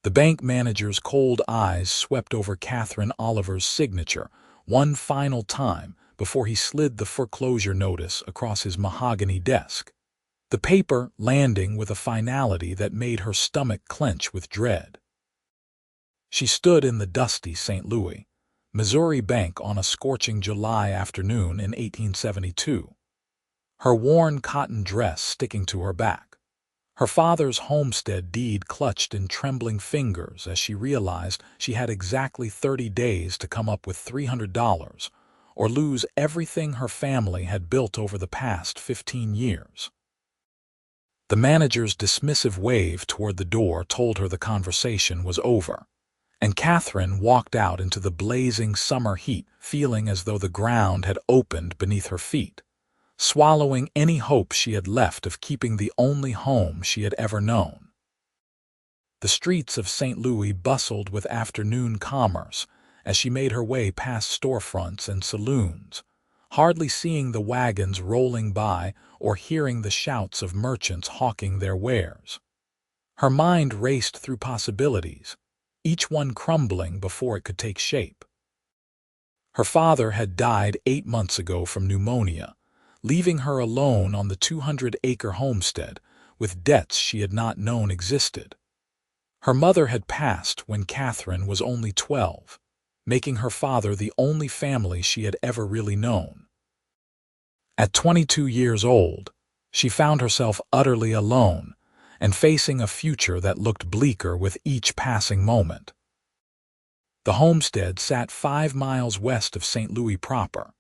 The bank manager's cold eyes swept over Catherine Oliver's signature one final time before he slid the foreclosure notice across his mahogany desk, the paper landing with a finality that made her stomach clench with dread. She stood in the dusty St. Louis, Missouri bank on a scorching July afternoon in 1872, her worn cotton dress sticking to her back, her father's homestead deed clutched in trembling fingers as she realized she had exactly 30 days to come up with $300 or lose everything her family had built over the past 15 years. The manager's dismissive wave toward the door told her the conversation was over, and Catherine walked out into the blazing summer heat feeling as though the ground had opened beneath her feet, swallowing any hope she had left of keeping the only home she had ever known. The streets of St. Louis bustled with afternoon commerce as she made her way past storefronts and saloons, hardly seeing the wagons rolling by or hearing the shouts of merchants hawking their wares. Her mind raced through possibilities, each one crumbling before it could take shape. Her father had died 8 months ago from pneumonia, leaving her alone on the 200-acre homestead with debts she had not known existed. Her mother had passed when Catherine was only 12, making her father the only family she had ever really known. At 22 years old, she found herself utterly alone and facing a future that looked bleaker with each passing moment. The homestead sat 5 miles west of St. Louis proper,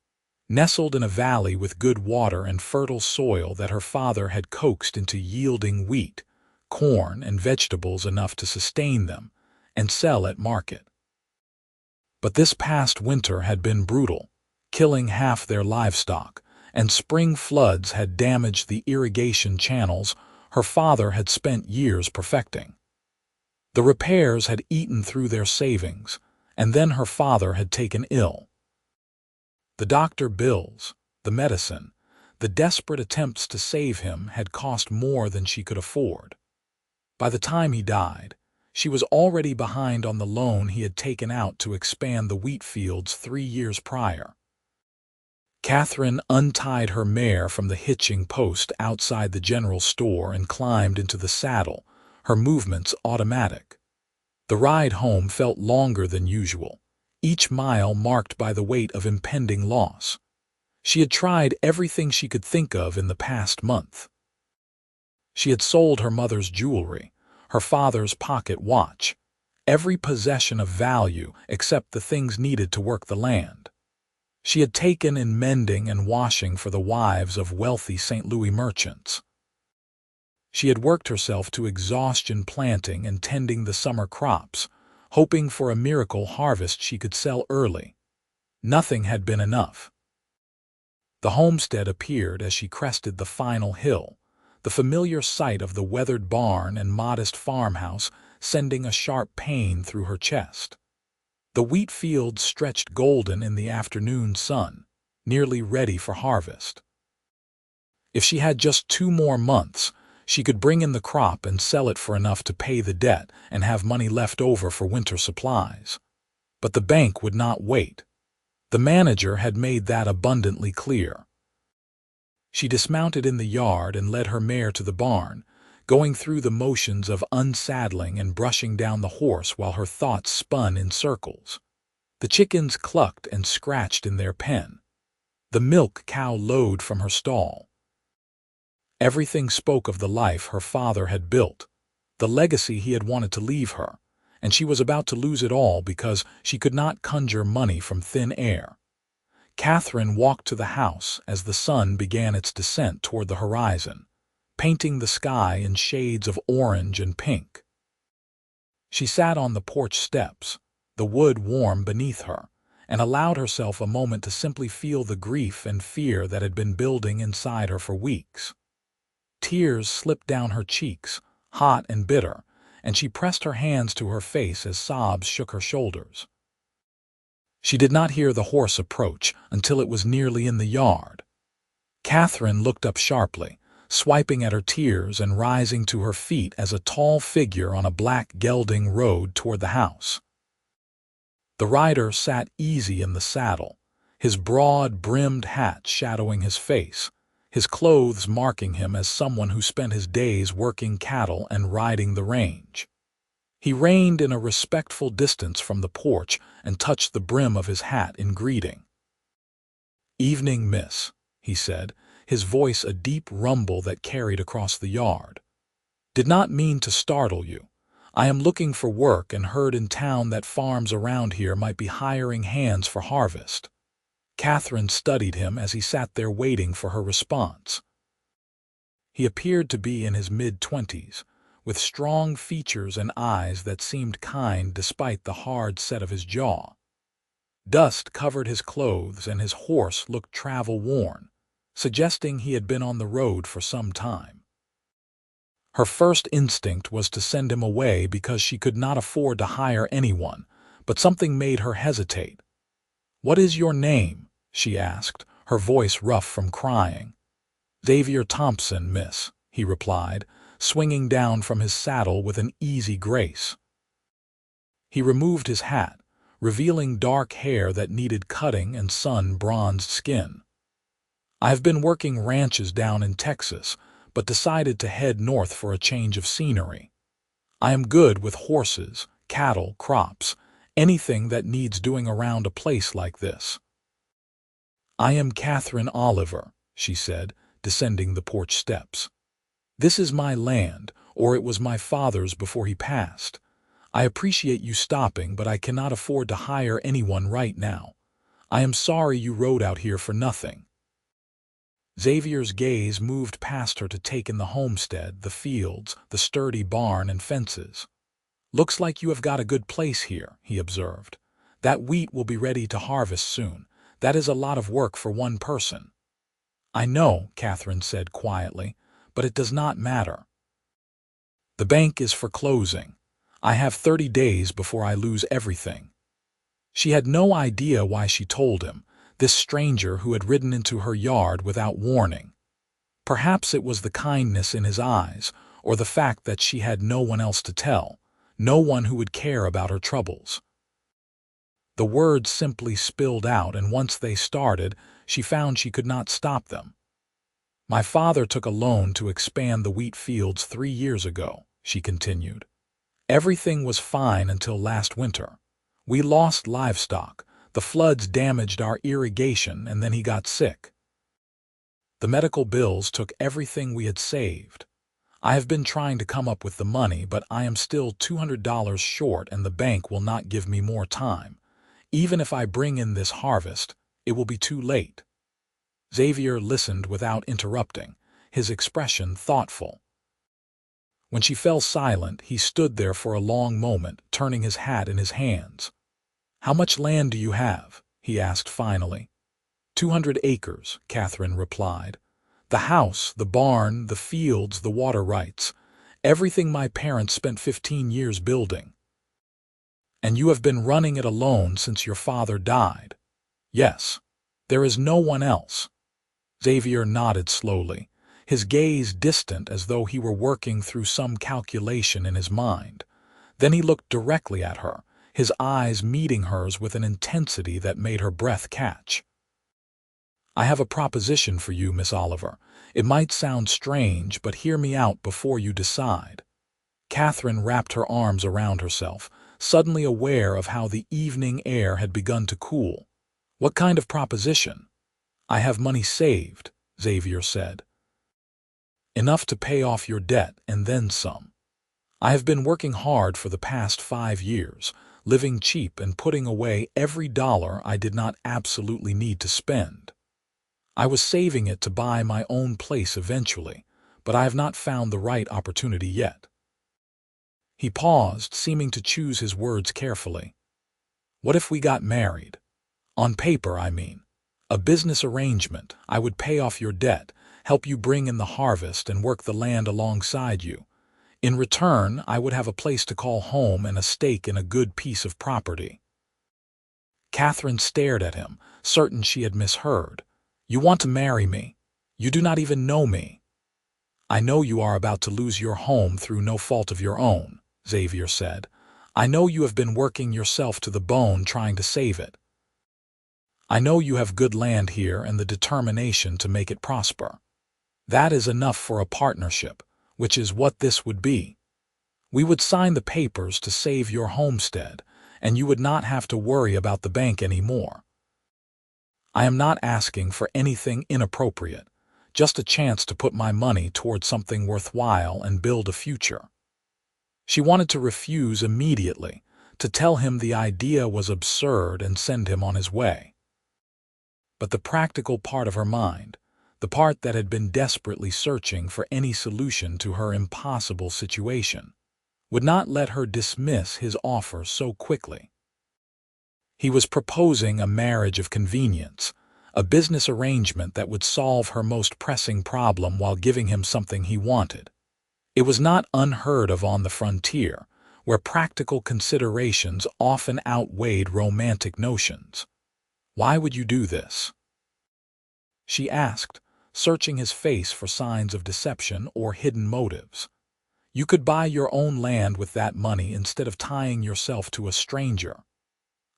nestled in a valley with good water and fertile soil that her father had coaxed into yielding wheat, corn, and vegetables enough to sustain them and sell at market. But this past winter had been brutal, killing half their livestock, and spring floods had damaged the irrigation channels her father had spent years perfecting. The repairs had eaten through their savings, and then her father had taken ill. The doctor bills, the medicine, the desperate attempts to save him had cost more than she could afford. By the time he died, she was already behind on the loan he had taken out to expand the wheat fields 3 years prior. Catherine untied her mare from the hitching post outside the general store and climbed into the saddle, her movements automatic. The ride home felt longer than usual, each mile marked by the weight of impending loss. She had tried everything she could think of in the past month. She had sold her mother's jewelry, her father's pocket watch, every possession of value except the things needed to work the land. She had taken in mending and washing for the wives of wealthy St. Louis merchants. She had worked herself to exhaustion planting and tending the summer crops, hoping for a miracle harvest she could sell early. Nothing had been enough. The homestead appeared as she crested the final hill, the familiar sight of the weathered barn and modest farmhouse sending a sharp pain through her chest. The wheat fields stretched golden in the afternoon sun, nearly ready for harvest. If she had just 2 more months, she could bring in the crop and sell it for enough to pay the debt and have money left over for winter supplies. But the bank would not wait. The manager had made that abundantly clear. She dismounted in the yard and led her mare to the barn, going through the motions of unsaddling and brushing down the horse while her thoughts spun in circles. The chickens clucked and scratched in their pen. The milk cow lowed from her stall. Everything spoke of the life her father had built, the legacy he had wanted to leave her, and she was about to lose it all because she could not conjure money from thin air. Catherine walked to the house as the sun began its descent toward the horizon, painting the sky in shades of orange and pink. She sat on the porch steps, the wood warm beneath her, and allowed herself a moment to simply feel the grief and fear that had been building inside her for weeks. Tears slipped down her cheeks, hot and bitter, and she pressed her hands to her face as sobs shook her shoulders. She did not hear the horse approach until it was nearly in the yard. Catherine looked up sharply, swiping at her tears and rising to her feet as a tall figure on a black gelding rode toward the house. The rider sat easy in the saddle, his broad-brimmed hat shadowing his face, his clothes marking him as someone who spent his days working cattle and riding the range. He reined in a respectful distance from the porch and touched the brim of his hat in greeting. "Evening, miss," he said, his voice a deep rumble that carried across the yard. "Did not mean to startle you. I am looking for work and heard in town that farms around here might be hiring hands for harvest." Catherine studied him as he sat there waiting for her response. He appeared to be in his mid-20s, with strong features and eyes that seemed kind despite the hard set of his jaw. Dust covered his clothes and his horse looked travel-worn, suggesting he had been on the road for some time. Her first instinct was to send him away because she could not afford to hire anyone, but something made her hesitate. "What is your name?" she asked, her voice rough from crying. "Xavier Thompson, miss," he replied, swinging down from his saddle with an easy grace. He removed his hat, revealing dark hair that needed cutting and sun-bronzed skin. "I have been working ranches down in Texas, but decided to head north for a change of scenery. I am good with horses, cattle, crops, anything that needs doing around a place like this." "I am Catherine Oliver," she said, descending the porch steps. "This is my land, or it was my father's before he passed. I appreciate you stopping, but I cannot afford to hire anyone right now. I am sorry you rode out here for nothing." Xavier's gaze moved past her to take in the homestead, the fields, the sturdy barn and fences. "Looks like you have got a good place here," he observed. "That wheat will be ready to harvest soon. That is a lot of work for one person." "I know," Catherine said quietly, "but it does not matter. The bank is foreclosing. I have 30 days before I lose everything." She had no idea why she told him, this stranger who had ridden into her yard without warning. Perhaps it was the kindness in his eyes, or the fact that she had no one else to tell, no one who would care about her troubles. The words simply spilled out, and once they started, she found she could not stop them. "My father took a loan to expand the wheat fields 3 years ago," she continued. "Everything was fine until last winter. We lost livestock, the floods damaged our irrigation, and then he got sick. The medical bills took everything we had saved. I have been trying to come up with the money, but I am still $200 short and the bank will not give me more time. Even if I bring in this harvest, it will be too late." Xavier listened without interrupting, his expression thoughtful. When she fell silent, he stood there for a long moment, turning his hat in his hands. "How much land do you have?" he asked finally. 200 acres, Catherine replied. "The house, the barn, the fields, the water rights, everything my parents spent 15 years building." "And you have been running it alone since your father died?" "Yes. There is no one else." Xavier nodded slowly, his gaze distant as though he were working through some calculation in his mind. Then he looked directly at her, his eyes meeting hers with an intensity that made her breath catch. "I have a proposition for you, Miss Oliver. It might sound strange, but hear me out before you decide." Catherine wrapped her arms around herself, suddenly aware of how the evening air had begun to cool. "What kind of proposition?" "I have money saved," Xavier said. "Enough to pay off your debt and then some. I have been working hard for the past 5 years, living cheap and putting away every dollar I did not absolutely need to spend. I was saving it to buy my own place eventually, but I have not found the right opportunity yet." He paused, seeming to choose his words carefully. "What if we got married? On paper, I mean. A business arrangement. I would pay off your debt, help you bring in the harvest, and work the land alongside you. In return, I would have a place to call home and a stake in a good piece of property." Catherine stared at him, certain she had misheard. "You want to marry me? You do not even know me." I know you are about to lose your home through no fault of your own, Xavier said. I know you have been working yourself to the bone trying to save it. I know you have good land here and the determination to make it prosper. That is enough for a partnership, which is what this would be. We would sign the papers to save your homestead, and you would not have to worry about the bank anymore. I am not asking for anything inappropriate, just a chance to put my money toward something worthwhile and build a future. She wanted to refuse immediately, to tell him the idea was absurd and send him on his way. But the practical part of her mind, the part that had been desperately searching for any solution to her impossible situation, would not let her dismiss his offer so quickly. He was proposing a marriage of convenience, a business arrangement that would solve her most pressing problem while giving him something he wanted. It was not unheard of on the frontier, where practical considerations often outweighed romantic notions. Why would you do this? She asked, searching his face for signs of deception or hidden motives. You could buy your own land with that money instead of tying yourself to a stranger.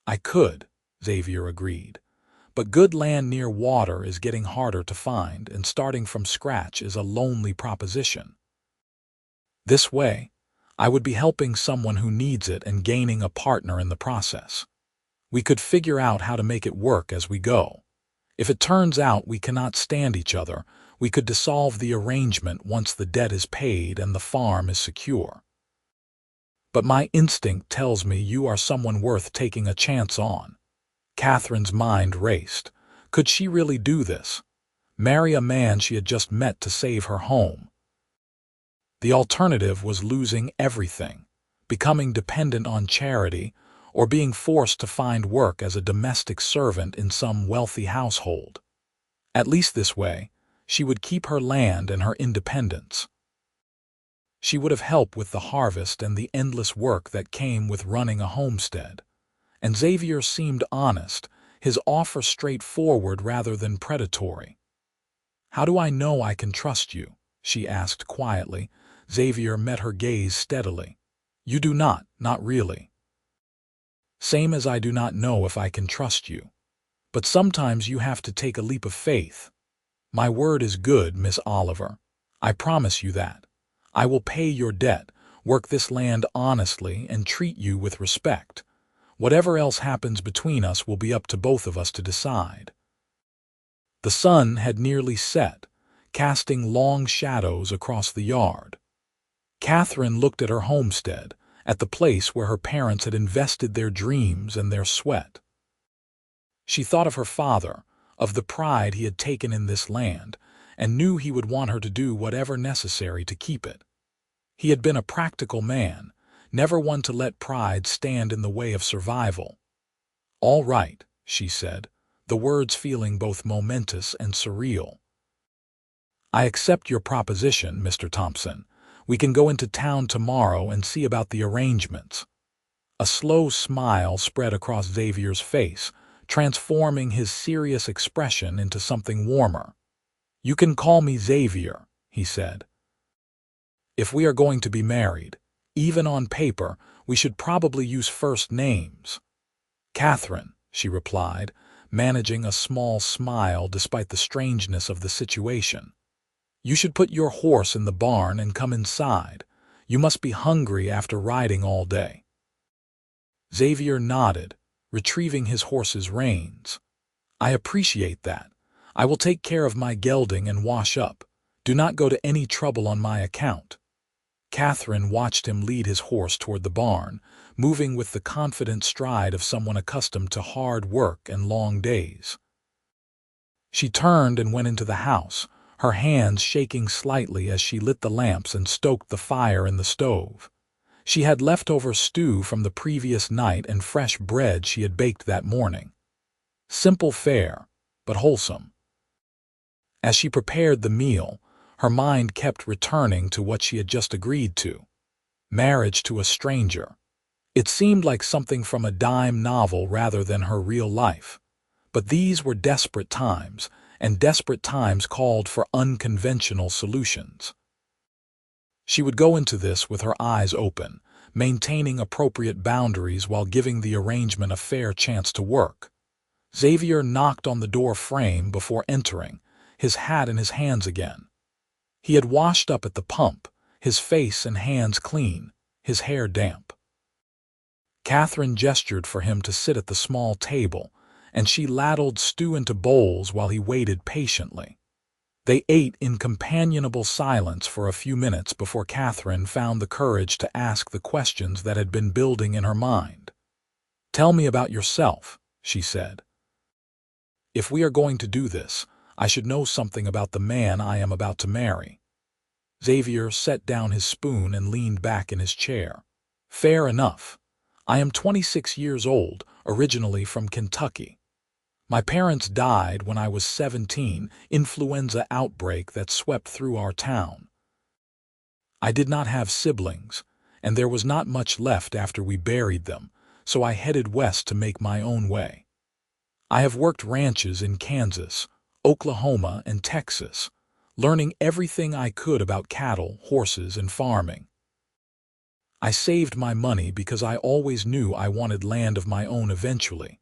I could, Xavier agreed. But good land near water is getting harder to find, and starting from scratch is a lonely proposition. This way, I would be helping someone who needs it and gaining a partner in the process. We could figure out how to make it work as we go. If it turns out we cannot stand each other, we could dissolve the arrangement once the debt is paid and the farm is secure. But my instinct tells me you are someone worth taking a chance on. Catherine's mind raced. Could she really do this? Marry a man she had just met to save her home? The alternative was losing everything, becoming dependent on charity, or being forced to find work as a domestic servant in some wealthy household. At least this way, she would keep her land and her independence. She would have help with the harvest and the endless work that came with running a homestead. And Xavier seemed honest, his offer straightforward rather than predatory. How do I know I can trust you? She asked quietly. Xavier met her gaze steadily. You do not really. Same as I do not know if I can trust you. But sometimes you have to take a leap of faith. My word is good, Miss Oliver. I promise you that. I will pay your debt, work this land honestly, and treat you with respect. Whatever else happens between us will be up to both of us to decide. The sun had nearly set, casting long shadows across the yard. Catherine looked at her homestead, at the place where her parents had invested their dreams and their sweat. She thought of her father, of the pride he had taken in this land, and knew he would want her to do whatever necessary to keep it. He had been a practical man, never one to let pride stand in the way of survival. All right, she said, the words feeling both momentous and surreal. I accept your proposition, Mr. Thompson. We can go into town tomorrow and see about the arrangements. A slow smile spread across Xavier's face, transforming his serious expression into something warmer. You can call me Xavier, he said. If we are going to be married, even on paper, we should probably use first names. Catherine, she replied, managing a small smile despite the strangeness of the situation. You should put your horse in the barn and come inside. You must be hungry after riding all day. Xavier nodded, retrieving his horse's reins. I appreciate that. I will take care of my gelding and wash up. Do not go to any trouble on my account. Catherine watched him lead his horse toward the barn, moving with the confident stride of someone accustomed to hard work and long days. She turned and went into the house, her hands shaking slightly as she lit the lamps and stoked the fire in the stove. She had leftover stew from the previous night and fresh bread she had baked that morning. Simple fare, but wholesome. As she prepared the meal, her mind kept returning to what she had just agreed to. Marriage to a stranger. It seemed like something from a dime novel rather than her real life. But these were desperate times, and desperate times called for unconventional solutions. She would go into this with her eyes open, maintaining appropriate boundaries while giving the arrangement a fair chance to work. Xavier knocked on the door frame before entering, his hat in his hands again. He had washed up at the pump, his face and hands clean, his hair damp. Catherine gestured for him to sit at the small table, and she ladled stew into bowls while he waited patiently. They ate in companionable silence for a few minutes before Catherine found the courage to ask the questions that had been building in her mind. "Tell me about yourself," she said. "If we are going to do this, I should know something about the man I am about to marry." Xavier set down his spoon and leaned back in his chair. "Fair enough. I am 26 years old, originally from Kentucky. My parents died when I was 17, influenza outbreak that swept through our town. I did not have siblings, and there was not much left after we buried them, so I headed west to make my own way. I have worked ranches in Kansas, Oklahoma, and Texas, learning everything I could about cattle, horses, and farming. I saved my money because I always knew I wanted land of my own eventually.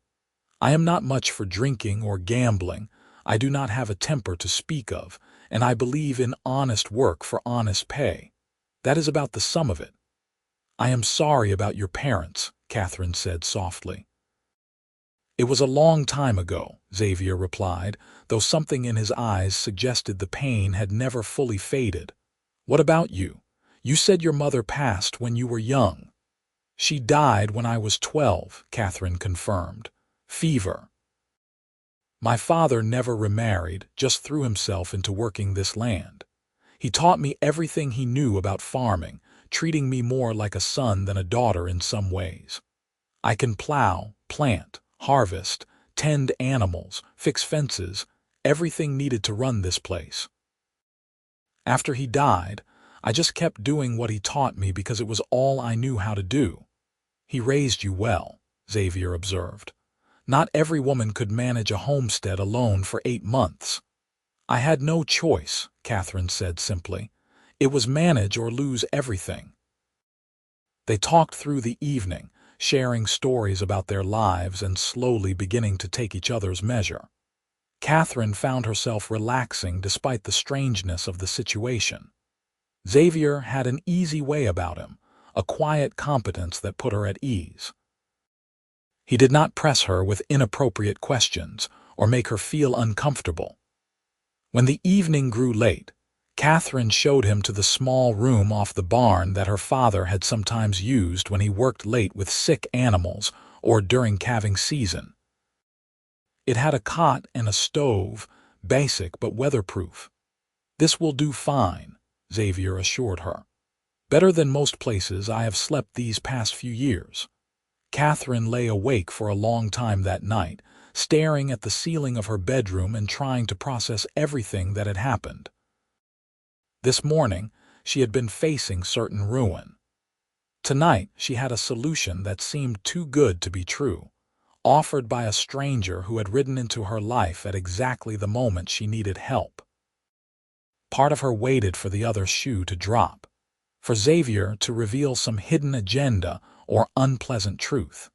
I am not much for drinking or gambling, I do not have a temper to speak of, and I believe in honest work for honest pay. That is about the sum of it." "I am sorry about your parents," Catherine said softly. "It was a long time ago," Xavier replied, though something in his eyes suggested the pain had never fully faded. "What about you? You said your mother passed when you were young." "She died when I was 12, Catherine confirmed. "Fever." "My father never remarried, just threw himself into working this land. He taught me everything he knew about farming, treating me more like a son than a daughter in some ways. I can plow, plant, harvest, tend animals, fix fences, everything needed to run this place. After he died, I just kept doing what he taught me because it was all I knew how to do." "He raised you well," Xavier observed. "Not every woman could manage a homestead alone for 8 months. "I had no choice," Catherine said simply. "It was manage or lose everything." They talked through the evening, sharing stories about their lives and slowly beginning to take each other's measure. Catherine found herself relaxing despite the strangeness of the situation. Xavier had an easy way about him, a quiet competence that put her at ease. He did not press her with inappropriate questions or make her feel uncomfortable. When the evening grew late, Catherine showed him to the small room off the barn that her father had sometimes used when he worked late with sick animals or during calving season. It had a cot and a stove, basic but weatherproof. "This will do fine," Xavier assured her. "Better than most places I have slept these past few years." Catherine lay awake for a long time that night, staring at the ceiling of her bedroom and trying to process everything that had happened. This morning, she had been facing certain ruin. Tonight, she had a solution that seemed too good to be true, offered by a stranger who had ridden into her life at exactly the moment she needed help. Part of her waited for the other shoe to drop, for Xavier to reveal some hidden agenda or unpleasant truth.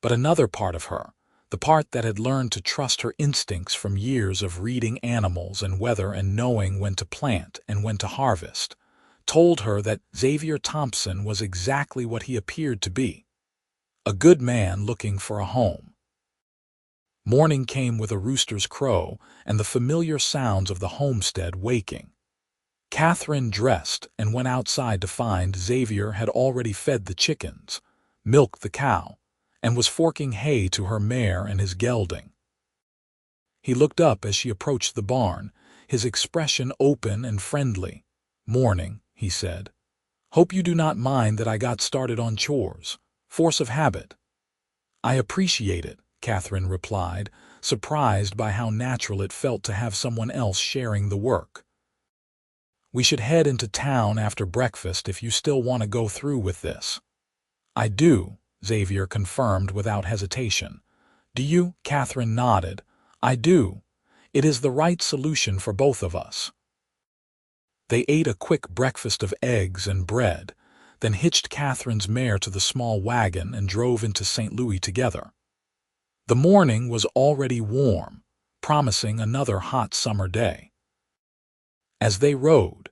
But another part of her, the part that had learned to trust her instincts from years of reading animals and weather and knowing when to plant and when to harvest, told her that Xavier Thompson was exactly what he appeared to be, a good man looking for a home. Morning came with a rooster's crow and the familiar sounds of the homestead waking. Catherine dressed and went outside to find Xavier had already fed the chickens, milked the cow, and was forking hay to her mare and his gelding. He looked up as she approached the barn, his expression open and friendly. "Morning," he said. "Hope you do not mind that I got started on chores. Force of habit." "I appreciate it," Catherine replied, surprised by how natural it felt to have someone else sharing the work. "We should head into town after breakfast if you still want to go through with this." "I do," Xavier confirmed without hesitation. "Do you?" Catherine nodded. "I do. It is the right solution for both of us." They ate a quick breakfast of eggs and bread, then hitched Catherine's mare to the small wagon and drove into St. Louis together. The morning was already warm, promising another hot summer day. As they rode,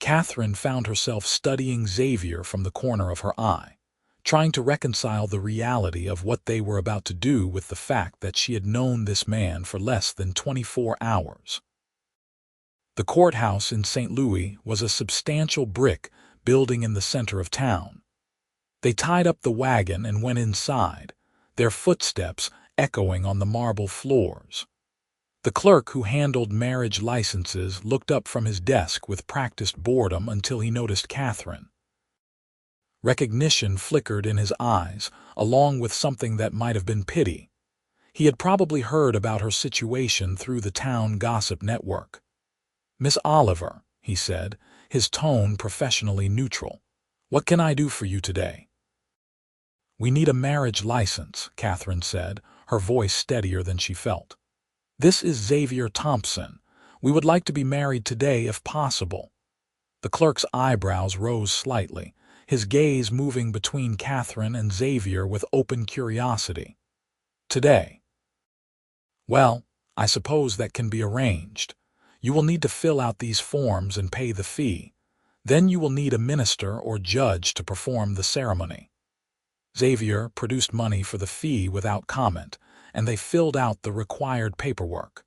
Catherine found herself studying Xavier from the corner of her eye, trying to reconcile the reality of what they were about to do with the fact that she had known this man for less than 24 hours. The courthouse in St. Louis was a substantial brick building in the center of town. They tied up the wagon and went inside, their footsteps echoing on the marble floors. The clerk who handled marriage licenses looked up from his desk with practiced boredom until he noticed Catherine. Recognition flickered in his eyes, along with something that might have been pity. He had probably heard about her situation through the town gossip network. "Miss Oliver," he said, his tone professionally neutral, "what can I do for you today?" "We need a marriage license," Catherine said, her voice steadier than she felt. "This is Xavier Thompson. We would like to be married today if possible." The clerk's eyebrows rose slightly, his gaze moving between Catherine and Xavier with open curiosity. "Today? Well, I suppose that can be arranged. You will need to fill out these forms and pay the fee. Then you will need a minister or judge to perform the ceremony." Xavier produced money for the fee without comment, and they filled out the required paperwork.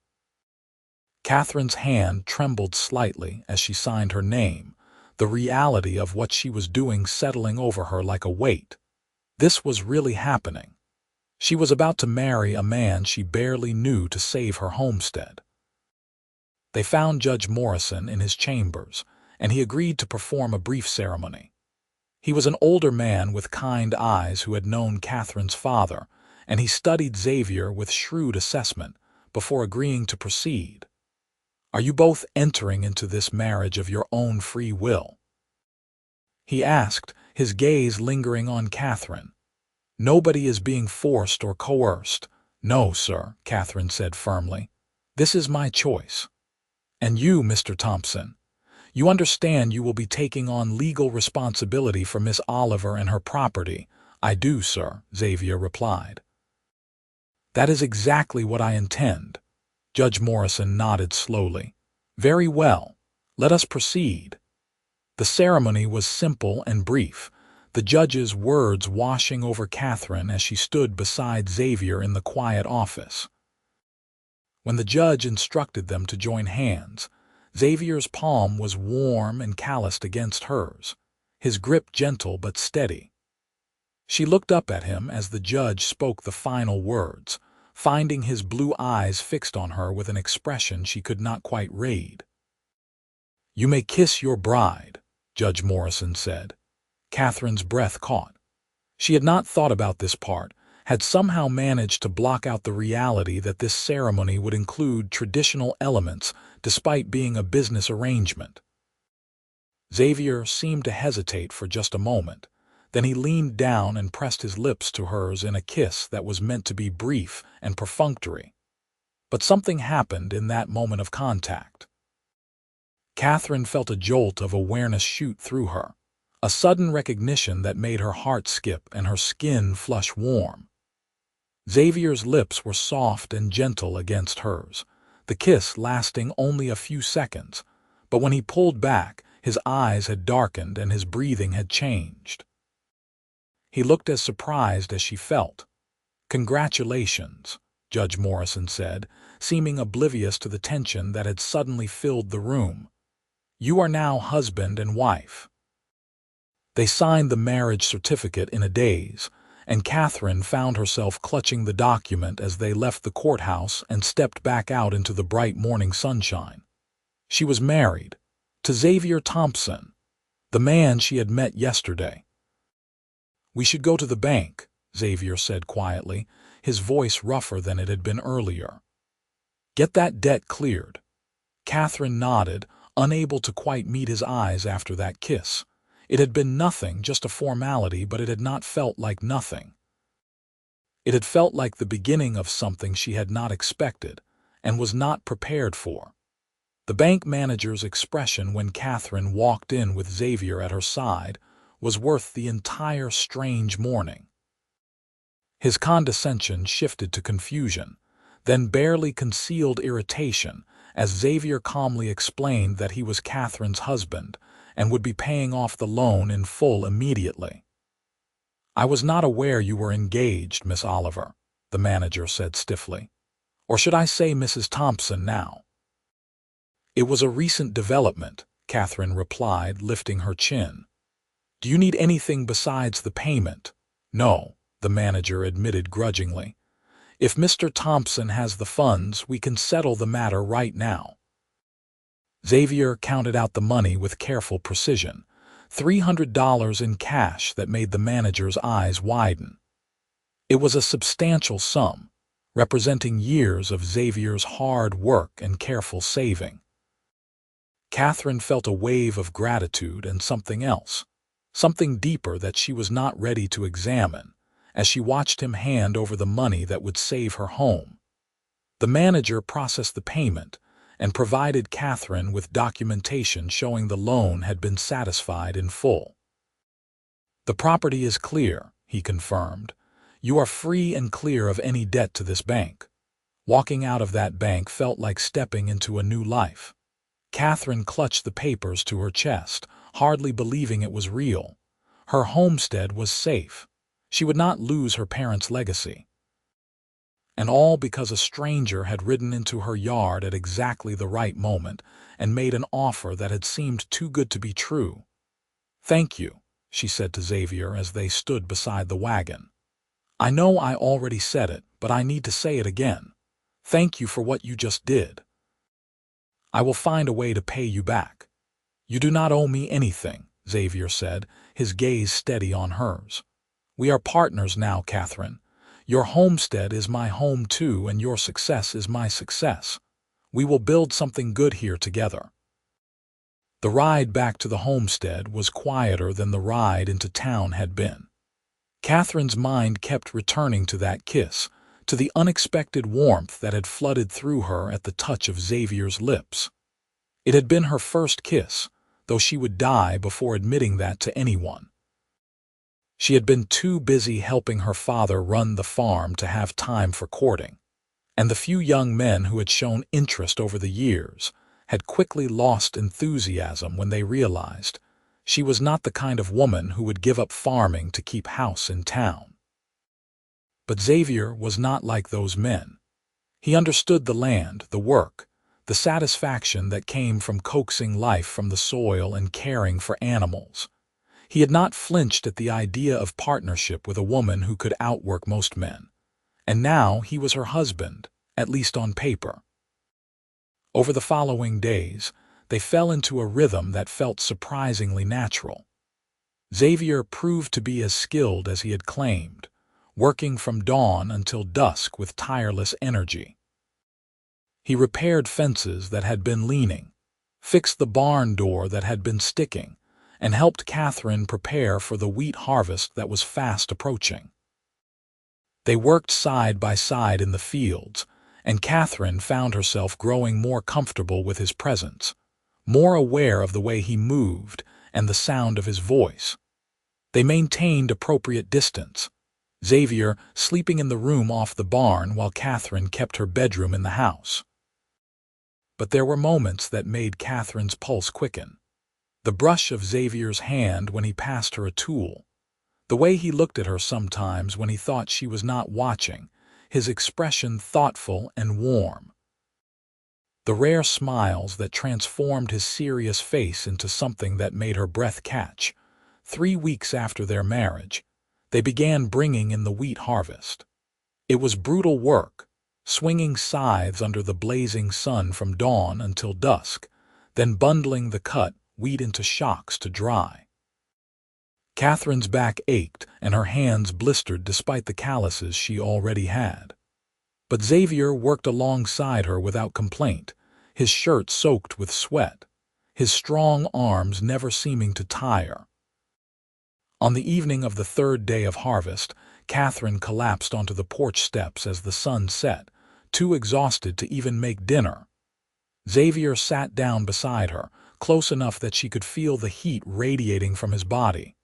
Catherine's hand trembled slightly as she signed her name, the reality of what she was doing settling over her like a weight. This was really happening. She was about to marry a man she barely knew to save her homestead. They found Judge Morrison in his chambers, and he agreed to perform a brief ceremony. He was an older man with kind eyes who had known Catherine's father, and he studied Xavier with shrewd assessment before agreeing to proceed. "Are you both entering into this marriage of your own free will?" he asked, his gaze lingering on Catherine. "Nobody is being forced or coerced." "No, sir," Catherine said firmly. "This is my choice. And you, Mr. Thompson, you understand you will be taking on legal responsibility for Miss Oliver and her property." "I do, sir," Xavier replied. "That is exactly what I intend." Judge Morrison nodded slowly. "Very well. Let us proceed." The ceremony was simple and brief, the judge's words washing over Catherine as she stood beside Xavier in the quiet office. When the judge instructed them to join hands, Xavier's palm was warm and calloused against hers, his grip gentle but steady. She looked up at him as the judge spoke the final words, finding his blue eyes fixed on her with an expression she could not quite read. "You may kiss your bride," Judge Morrison said. Catherine's breath caught. She had not thought about this part, had somehow managed to block out the reality that this ceremony would include traditional elements despite being a business arrangement. Xavier seemed to hesitate for just a moment. Then he leaned down and pressed his lips to hers in a kiss that was meant to be brief and perfunctory. But something happened in that moment of contact. Catherine felt a jolt of awareness shoot through her, a sudden recognition that made her heart skip and her skin flush warm. Xavier's lips were soft and gentle against hers, the kiss lasting only a few seconds, but when he pulled back, his eyes had darkened and his breathing had changed. He looked as surprised as she felt. "Congratulations," Judge Morrison said, seeming oblivious to the tension that had suddenly filled the room. "You are now husband and wife." They signed the marriage certificate in a daze, and Catherine found herself clutching the document as they left the courthouse and stepped back out into the bright morning sunshine. She was married to Xavier Thompson, the man she had met yesterday. "We should go to the bank," Xavier said quietly, his voice rougher than it had been earlier. "Get that debt cleared." Catherine nodded, unable to quite meet his eyes after that kiss. It had been nothing, just a formality, but it had not felt like nothing. It had felt like the beginning of something she had not expected and was not prepared for. The bank manager's expression when Catherine walked in with Xavier at her side was worth the entire strange morning. His condescension shifted to confusion, then barely concealed irritation as Xavier calmly explained that he was Catherine's husband and would be paying off the loan in full immediately. "I was not aware you were engaged, Miss Oliver," the manager said stiffly. "Or should I say Mrs. Thompson now?" "It was a recent development," Catherine replied, lifting her chin. "Do you need anything besides the payment?" "No," the manager admitted grudgingly. "If Mr. Thompson has the funds, we can settle the matter right now." Xavier counted out the money with careful precision, $300 in cash that made the manager's eyes widen. It was a substantial sum, representing years of Xavier's hard work and careful saving. Catherine felt a wave of gratitude and something else, something deeper that she was not ready to examine, as she watched him hand over the money that would save her home. The manager processed the payment and provided Catherine with documentation showing the loan had been satisfied in full. "The property is clear," he confirmed. "You are free and clear of any debt to this bank." Walking out of that bank felt like stepping into a new life. Catherine clutched the papers to her chest, hardly believing it was real. Her homestead was safe. She would not lose her parents' legacy. And all because a stranger had ridden into her yard at exactly the right moment and made an offer that had seemed too good to be true. "Thank you," she said to Xavier as they stood beside the wagon. "I know I already said it, but I need to say it again. Thank you for what you just did. I will find a way to pay you back." "You do not owe me anything," Xavier said, his gaze steady on hers. "We are partners now, Catherine. Your homestead is my home too, and your success is my success. We will build something good here together." The ride back to the homestead was quieter than the ride into town had been. Catherine's mind kept returning to that kiss, to the unexpected warmth that had flooded through her at the touch of Xavier's lips. It had been her first kiss, though she would die before admitting that to anyone. She had been too busy helping her father run the farm to have time for courting, and the few young men who had shown interest over the years had quickly lost enthusiasm when they realized she was not the kind of woman who would give up farming to keep house in town. But Xavier was not like those men. He understood the land, the work, the satisfaction that came from coaxing life from the soil and caring for animals. He had not flinched at the idea of partnership with a woman who could outwork most men, and now he was her husband, at least on paper. Over the following days, they fell into a rhythm that felt surprisingly natural. Xavier proved to be as skilled as he had claimed, working from dawn until dusk with tireless energy. He repaired fences that had been leaning, fixed the barn door that had been sticking, and helped Catherine prepare for the wheat harvest that was fast approaching. They worked side by side in the fields, and Catherine found herself growing more comfortable with his presence, more aware of the way he moved and the sound of his voice. They maintained appropriate distance, Xavier sleeping in the room off the barn while Catherine kept her bedroom in the house. But there were moments that made Catherine's pulse quicken. The brush of Xavier's hand when he passed her a tool, the way he looked at her sometimes when he thought she was not watching, his expression thoughtful and warm. The rare smiles that transformed his serious face into something that made her breath catch. 3 weeks after their marriage, they began bringing in the wheat harvest. It was brutal work, swinging scythes under the blazing sun from dawn until dusk, then bundling the cut wheat into shocks to dry. Catherine's back ached and her hands blistered despite the calluses she already had. But Xavier worked alongside her without complaint, his shirt soaked with sweat, his strong arms never seeming to tire. On the evening of the 3rd day of harvest, Catherine collapsed onto the porch steps as the sun set, too exhausted to even make dinner. Xavier sat down beside her, close enough that she could feel the heat radiating from his body.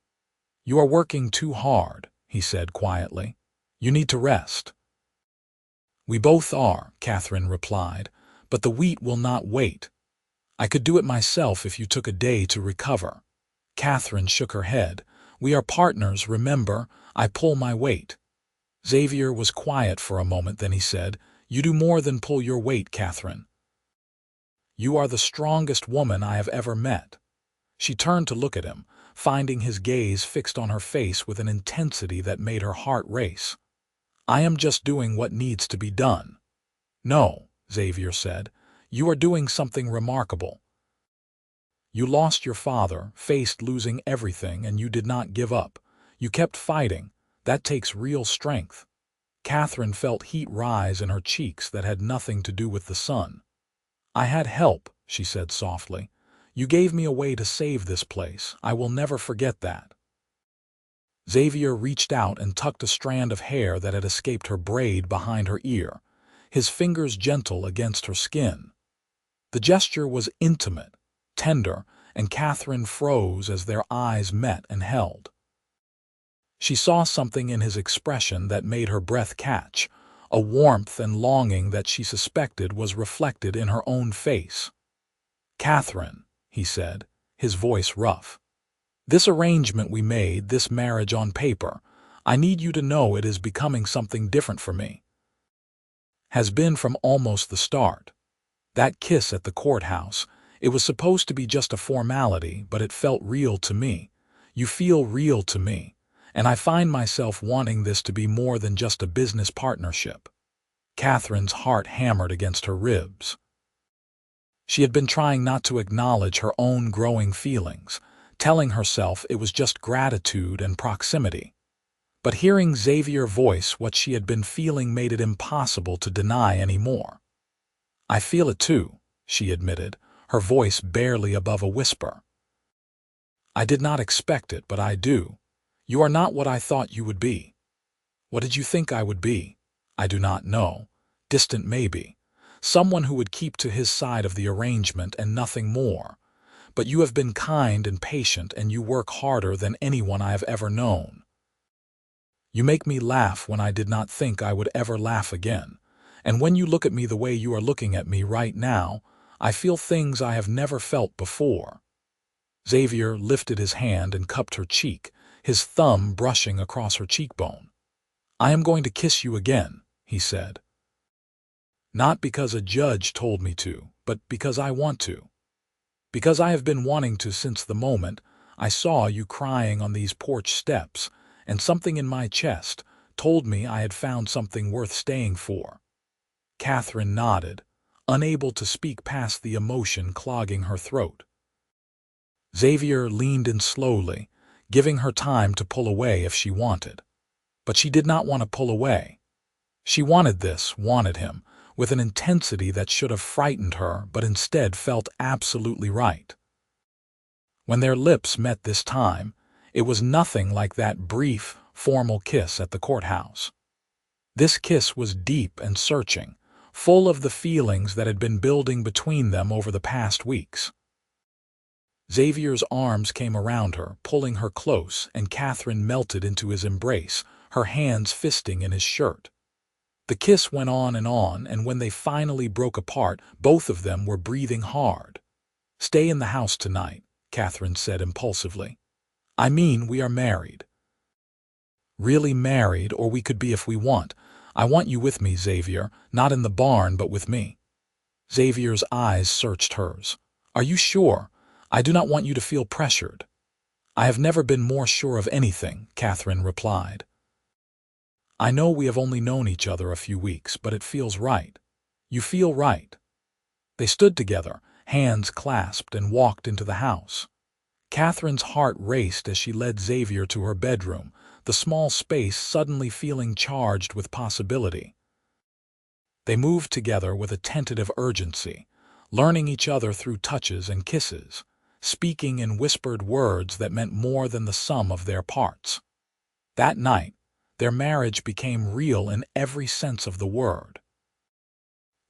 "You are working too hard," he said quietly. "You need to rest." "We both are," Catherine replied, "but the wheat will not wait. I could do it myself if you took a day to recover." Catherine shook her head. "We are partners, remember. I pull my weight." Xavier was quiet for a moment, then he said, "You do more than pull your weight, Catherine. You are the strongest woman I have ever met." She turned to look at him, finding his gaze fixed on her face with an intensity that made her heart race. "I am just doing what needs to be done." "No," Xavier said, "you are doing something remarkable. You lost your father, faced losing everything, and you did not give up. You kept fighting. That takes real strength." Catherine felt heat rise in her cheeks that had nothing to do with the sun. "I had help," she said softly. "You gave me a way to save this place. I will never forget that." Xavier reached out and tucked a strand of hair that had escaped her braid behind her ear, his fingers gentle against her skin. The gesture was intimate, tender, and Catherine froze as their eyes met and held. She saw something in his expression that made her breath catch, a warmth and longing that she suspected was reflected in her own face. "Catherine," he said, his voice rough, "this arrangement we made, this marriage on paper, I need you to know it is becoming something different for me. Has been from almost the start. That kiss at the courthouse, it was supposed to be just a formality, but it felt real to me. You feel real to me, and I find myself wanting this to be more than just a business partnership." Catherine's heart hammered against her ribs. She had been trying not to acknowledge her own growing feelings, telling herself it was just gratitude and proximity. But hearing Xavier voice what she had been feeling made it impossible to deny anymore. "I feel it too," she admitted, her voice barely above a whisper. "I did not expect it, but I do. You are not what I thought you would be." "What did you think I would be?" "I do not know. Distant maybe. Someone who would keep to his side of the arrangement and nothing more. But you have been kind and patient, and you work harder than anyone I have ever known. You make me laugh when I did not think I would ever laugh again. And when you look at me the way you are looking at me right now, I feel things I have never felt before." Xavier lifted his hand and cupped her cheek, his thumb brushing across her cheekbone. "I am going to kiss you again," he said. "Not because a judge told me to, but because I want to. Because I have been wanting to since the moment I saw you crying on these porch steps, and something in my chest told me I had found something worth staying for." Catherine nodded, unable to speak past the emotion clogging her throat. Xavier leaned in slowly, giving her time to pull away if she wanted. But she did not want to pull away. She wanted this, wanted him, with an intensity that should have frightened her but instead felt absolutely right. When their lips met this time, it was nothing like that brief, formal kiss at the courthouse. This kiss was deep and searching, full of the feelings that had been building between them over the past weeks. Xavier's arms came around her, pulling her close, and Catherine melted into his embrace, her hands fisting in his shirt. The kiss went on, and when they finally broke apart, both of them were breathing hard. "Stay in the house tonight," Catherine said impulsively. "I mean, we are married." "Really married, or we could be if we want. I want you with me, Xavier, not in the barn, but with me." Xavier's eyes searched hers. "Are you sure? I do not want you to feel pressured." "I have never been more sure of anything," Catherine replied. "I know we have only known each other a few weeks, but it feels right. You feel right." They stood together, hands clasped, and walked into the house. Catherine's heart raced as she led Xavier to her bedroom, the small space suddenly feeling charged with possibility. They moved together with a tentative urgency, learning each other through touches and kisses, speaking in whispered words that meant more than the sum of their parts. That night, their marriage became real in every sense of the word.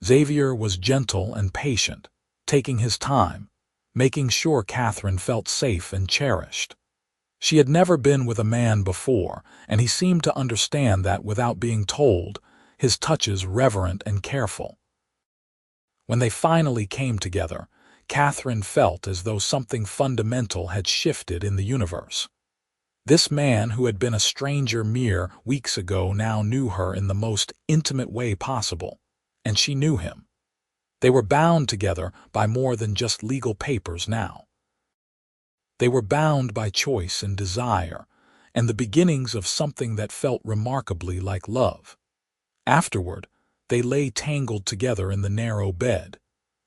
Xavier was gentle and patient, taking his time, making sure Catherine felt safe and cherished. She had never been with a man before, and he seemed to understand that without being told, his touches reverent and careful. When they finally came together, Catherine felt as though something fundamental had shifted in the universe. This man who had been a stranger mere weeks ago now knew her in the most intimate way possible, and she knew him. They were bound together by more than just legal papers now. They were bound by choice and desire, and the beginnings of something that felt remarkably like love. Afterward, they lay tangled together in the narrow bed,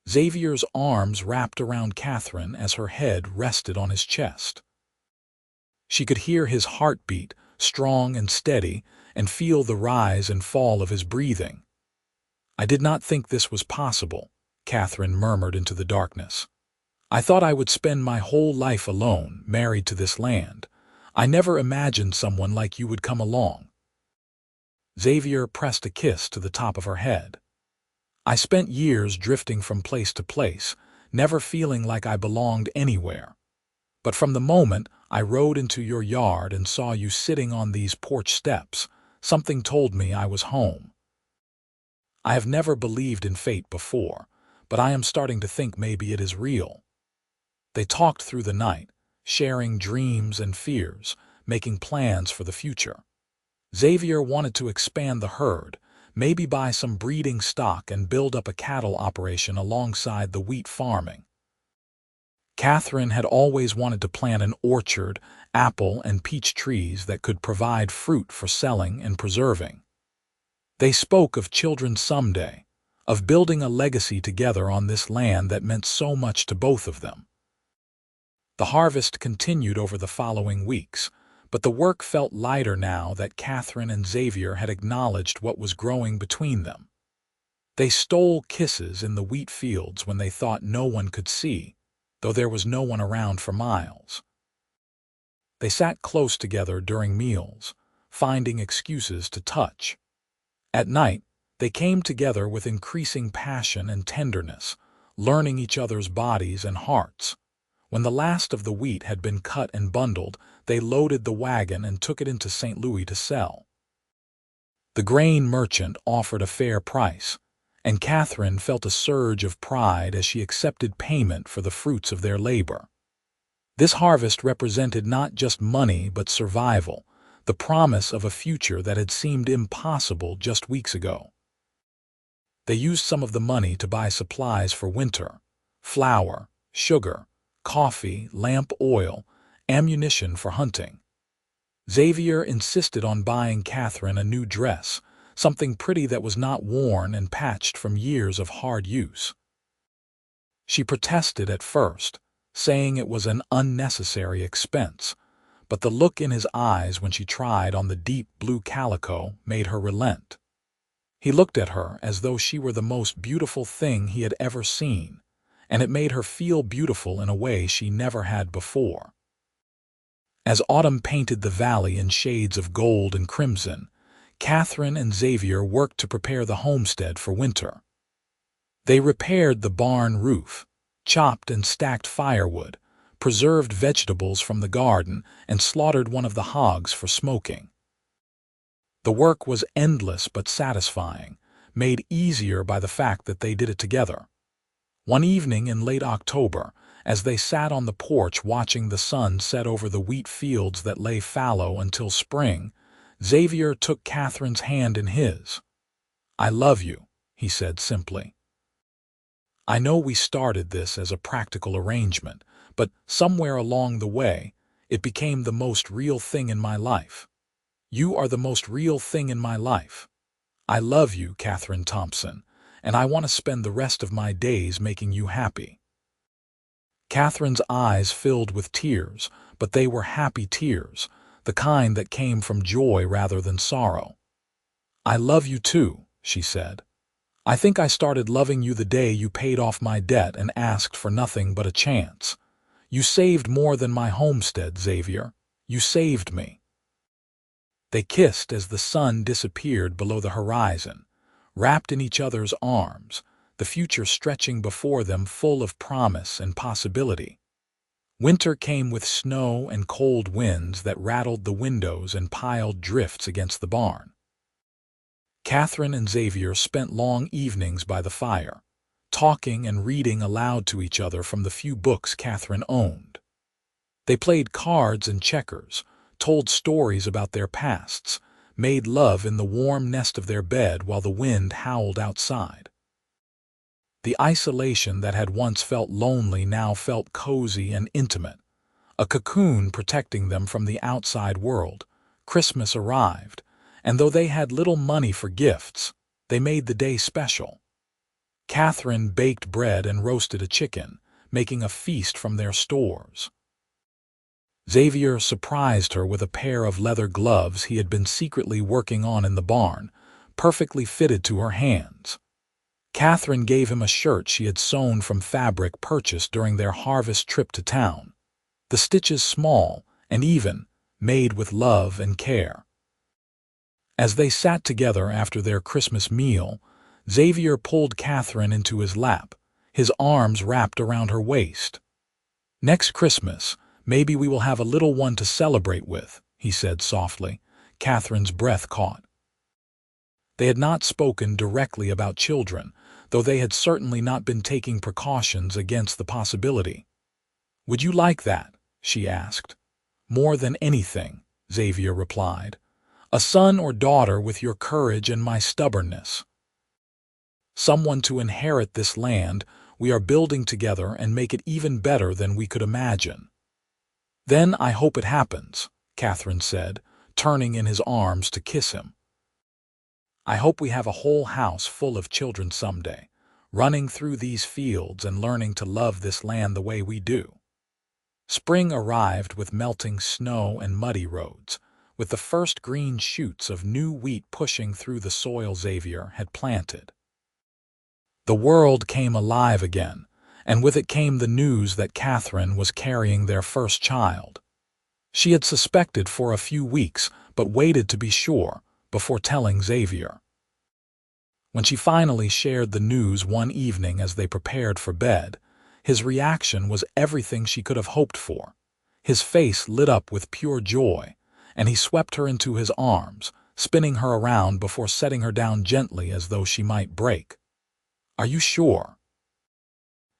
Xavier's arms wrapped around Catherine as her head rested on his chest. She could hear his heartbeat, strong and steady, and feel the rise and fall of his breathing. "I did not think this was possible," Catherine murmured into the darkness. "I thought I would spend my whole life alone, married to this land. I never imagined someone like you would come along." Xavier pressed a kiss to the top of her head. "I spent years drifting from place to place, never feeling like I belonged anywhere. But from the moment I rode into your yard and saw you sitting on these porch steps, something told me I was home. I have never believed in fate before, but I am starting to think maybe it is real." They talked through the night, sharing dreams and fears, making plans for the future. Xavier wanted to expand the herd, maybe buy some breeding stock and build up a cattle operation alongside the wheat farming. Catherine had always wanted to plant an orchard, apple and peach trees that could provide fruit for selling and preserving. They spoke of children someday, of building a legacy together on this land that meant so much to both of them. The harvest continued over the following weeks, but the work felt lighter now that Catherine and Xavier had acknowledged what was growing between them. They stole kisses in the wheat fields when they thought no one could see, though there was no one around for miles. They sat close together during meals, finding excuses to touch. At night, they came together with increasing passion and tenderness, learning each other's bodies and hearts. When the last of the wheat had been cut and bundled, they loaded the wagon and took it into St. Louis to sell. The grain merchant offered a fair price, and Catherine felt a surge of pride as she accepted payment for the fruits of their labor. This harvest represented not just money but survival, the promise of a future that had seemed impossible just weeks ago. They used some of the money to buy supplies for winter: flour, sugar, coffee, lamp oil, ammunition for hunting. Xavier insisted on buying Catherine a new dress, something pretty that was not worn and patched from years of hard use. She protested at first, saying it was an unnecessary expense, but the look in his eyes when she tried on the deep blue calico made her relent. He looked at her as though she were the most beautiful thing he had ever seen, and it made her feel beautiful in a way she never had before. As autumn painted the valley in shades of gold and crimson, Catherine and Xavier worked to prepare the homestead for winter. They repaired the barn roof, chopped and stacked firewood, preserved vegetables from the garden, and slaughtered one of the hogs for smoking. The work was endless but satisfying, made easier by the fact that they did it together. One evening in late October, as they sat on the porch watching the sun set over the wheat fields that lay fallow until spring, Xavier took Catherine's hand in his. "I love you," he said simply. "I know we started this as a practical arrangement, but somewhere along the way, it became the most real thing in my life. You are the most real thing in my life. I love you, Catherine Thompson, and I want to spend the rest of my days making you happy." Catherine's eyes filled with tears, but they were happy tears, the kind that came from joy rather than sorrow. "I love you too," she said. "I think I started loving you the day you paid off my debt and asked for nothing but a chance. You saved more than my homestead, Xavier. You saved me." They kissed as the sun disappeared below the horizon, wrapped in each other's arms, the future stretching before them full of promise and possibility. Winter came with snow and cold winds that rattled the windows and piled drifts against the barn. Catherine and Xavier spent long evenings by the fire, talking and reading aloud to each other from the few books Catherine owned. They played cards and checkers, told stories about their pasts, made love in the warm nest of their bed while the wind howled outside. The isolation that had once felt lonely now felt cozy and intimate, a cocoon protecting them from the outside world. Christmas arrived, and though they had little money for gifts, they made the day special. Catherine baked bread and roasted a chicken, making a feast from their stores. Xavier surprised her with a pair of leather gloves he had been secretly working on in the barn, perfectly fitted to her hands. Catherine gave him a shirt she had sewn from fabric purchased during their harvest trip to town, the stitches small and even, made with love and care. As they sat together after their Christmas meal, Xavier pulled Catherine into his lap, his arms wrapped around her waist. "Next Christmas, maybe we will have a little one to celebrate with," he said softly. Catherine's breath caught. They had not spoken directly about children, though they had certainly not been taking precautions against the possibility. "Would you like that?" she asked. "More than anything," Xavier replied. "A son or daughter with your courage and my stubbornness. Someone to inherit this land we are building together and make it even better than we could imagine." "Then I hope it happens," Catherine said, turning in his arms to kiss him. "I hope we have a whole house full of children someday, running through these fields and learning to love this land the way we do." Spring arrived with melting snow and muddy roads, with the first green shoots of new wheat pushing through the soil Xavier had planted. The world came alive again, and with it came the news that Catherine was carrying their first child. She had suspected for a few weeks, but waited to be sure before telling Xavier. When she finally shared the news one evening as they prepared for bed, his reaction was everything she could have hoped for. His face lit up with pure joy, and he swept her into his arms, spinning her around before setting her down gently as though she might break. "Are you sure?"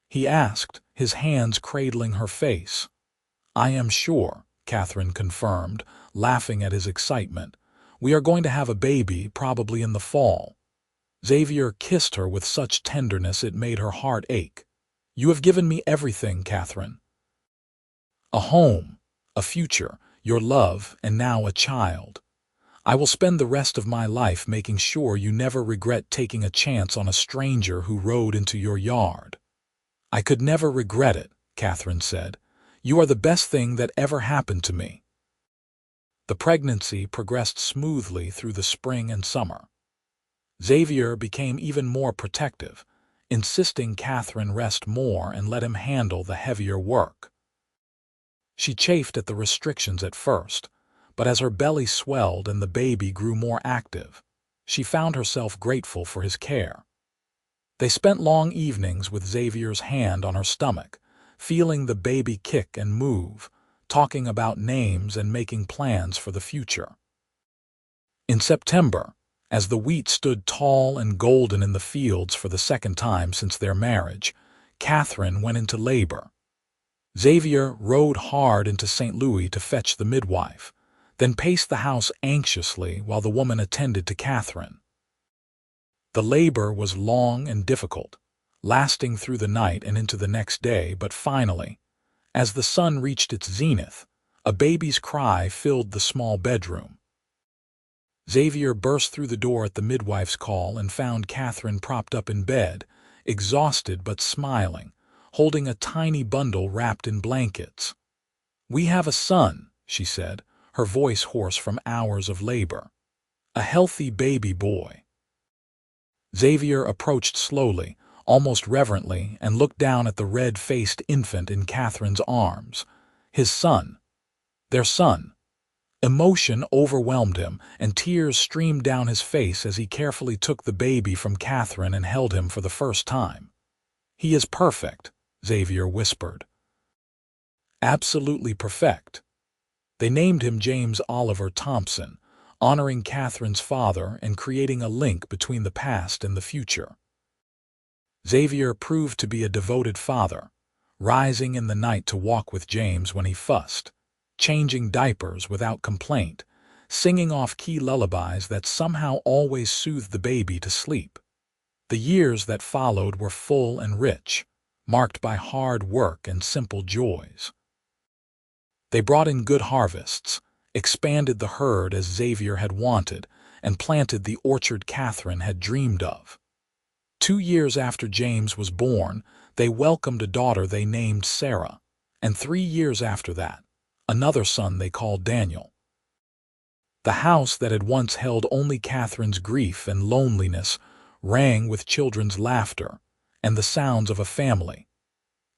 he asked, his hands cradling her face. "I am sure," Catherine confirmed, laughing at his excitement. "We are going to have a baby, probably in the fall." Xavier kissed her with such tenderness it made her heart ache. "You have given me everything, Catherine. A home, a future, your love, and now a child. I will spend the rest of my life making sure you never regret taking a chance on a stranger who rode into your yard." "I could never regret it," Catherine said. "You are the best thing that ever happened to me." The pregnancy progressed smoothly through the spring and summer. Xavier became even more protective, insisting Catherine rest more and let him handle the heavier work. She chafed at the restrictions at first, but as her belly swelled and the baby grew more active, she found herself grateful for his care. They spent long evenings with Xavier's hand on her stomach, feeling the baby kick and move, talking about names and making plans for the future. In September, as the wheat stood tall and golden in the fields for the second time since their marriage, Catherine went into labor. Xavier rode hard into St. Louis to fetch the midwife, then paced the house anxiously while the woman attended to Catherine. The labor was long and difficult, lasting through the night and into the next day, but finally, as the sun reached its zenith, a baby's cry filled the small bedroom. Xavier burst through the door at the midwife's call and found Catherine propped up in bed, exhausted but smiling, holding a tiny bundle wrapped in blankets. "We have a son," she said, her voice hoarse from hours of labor. "A healthy baby boy." Xavier approached slowly, almost reverently, and looked down at the red-faced infant in Catherine's arms. His son. Their son. Emotion overwhelmed him, and tears streamed down his face as he carefully took the baby from Catherine and held him for the first time. "He is perfect," Xavier whispered. "Absolutely perfect." They named him James Oliver Thompson, honoring Catherine's father and creating a link between the past and the future. Xavier proved to be a devoted father, rising in the night to walk with James when he fussed, changing diapers without complaint, singing off key lullabies that somehow always soothed the baby to sleep. The years that followed were full and rich, marked by hard work and simple joys. They brought in good harvests, expanded the herd as Xavier had wanted, and planted the orchard Catherine had dreamed of. 2 years after James was born, they welcomed a daughter they named Sarah, and 3 years after that, another son they called Daniel. The house that had once held only Catherine's grief and loneliness rang with children's laughter and the sounds of a family.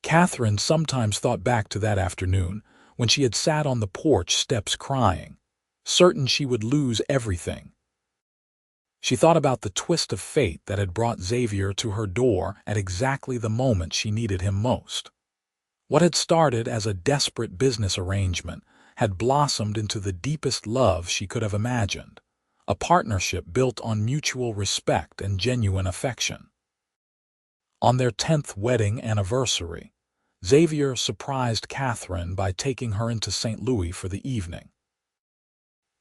Catherine sometimes thought back to that afternoon when she had sat on the porch steps crying, certain she would lose everything. She thought about the twist of fate that had brought Xavier to her door at exactly the moment she needed him most. What had started as a desperate business arrangement had blossomed into the deepest love she could have imagined, a partnership built on mutual respect and genuine affection. On their 10th wedding anniversary, Xavier surprised Catherine by taking her into St. Louis for the evening.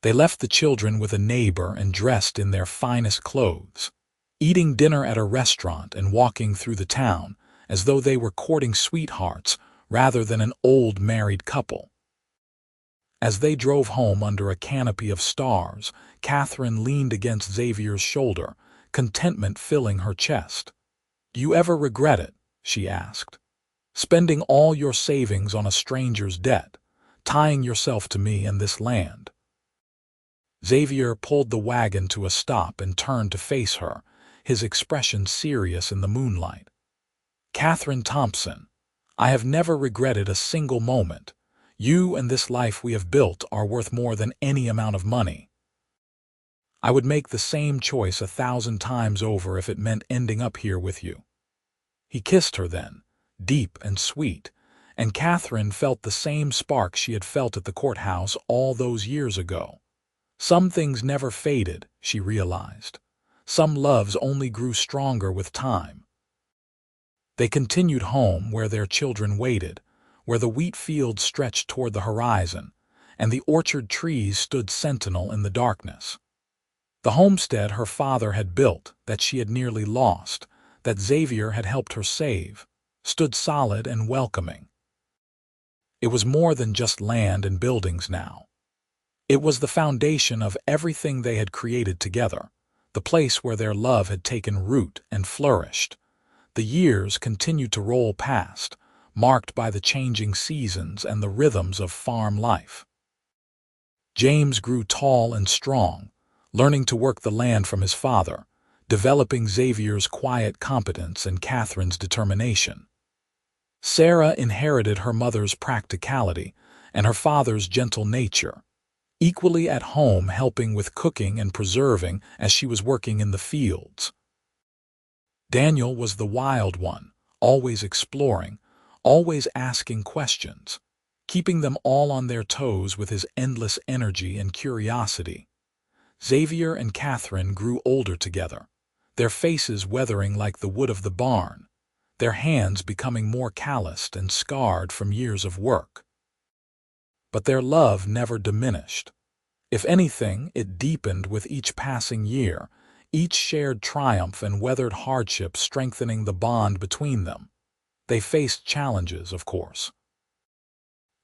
They left the children with a neighbor and dressed in their finest clothes, eating dinner at a restaurant and walking through the town as though they were courting sweethearts rather than an old married couple. As they drove home under a canopy of stars, Catherine leaned against Xavier's shoulder, contentment filling her chest. "Do you ever regret it?" she asked. "Spending all your savings on a stranger's debt, tying yourself to me and this land?" Xavier pulled the wagon to a stop and turned to face her, his expression serious in the moonlight. "Catherine Thompson, I have never regretted a single moment. You and this life we have built are worth more than any amount of money. I would make the same choice 1,000 times over if it meant ending up here with you." He kissed her then, deep and sweet, and Catherine felt the same spark she had felt at the courthouse all those years ago. Some things never faded, she realized. Some loves only grew stronger with time. They continued home where their children waited, where the wheat fields stretched toward the horizon, and the orchard trees stood sentinel in the darkness. The homestead her father had built, that she had nearly lost, that Xavier had helped her save, stood solid and welcoming. It was more than just land and buildings now. It was the foundation of everything they had created together, the place where their love had taken root and flourished. The years continued to roll past, marked by the changing seasons and the rhythms of farm life. James grew tall and strong, learning to work the land from his father, developing Xavier's quiet competence and Catherine's determination. Sarah inherited her mother's practicality and her father's gentle nature, equally at home helping with cooking and preserving as she was working in the fields. Daniel was the wild one, always exploring, always asking questions, keeping them all on their toes with his endless energy and curiosity. Xavier and Catherine grew older together, their faces weathering like the wood of the barn, their hands becoming more calloused and scarred from years of work. But their love never diminished. If anything, it deepened with each passing year, each shared triumph and weathered hardship strengthening the bond between them. They faced challenges, of course.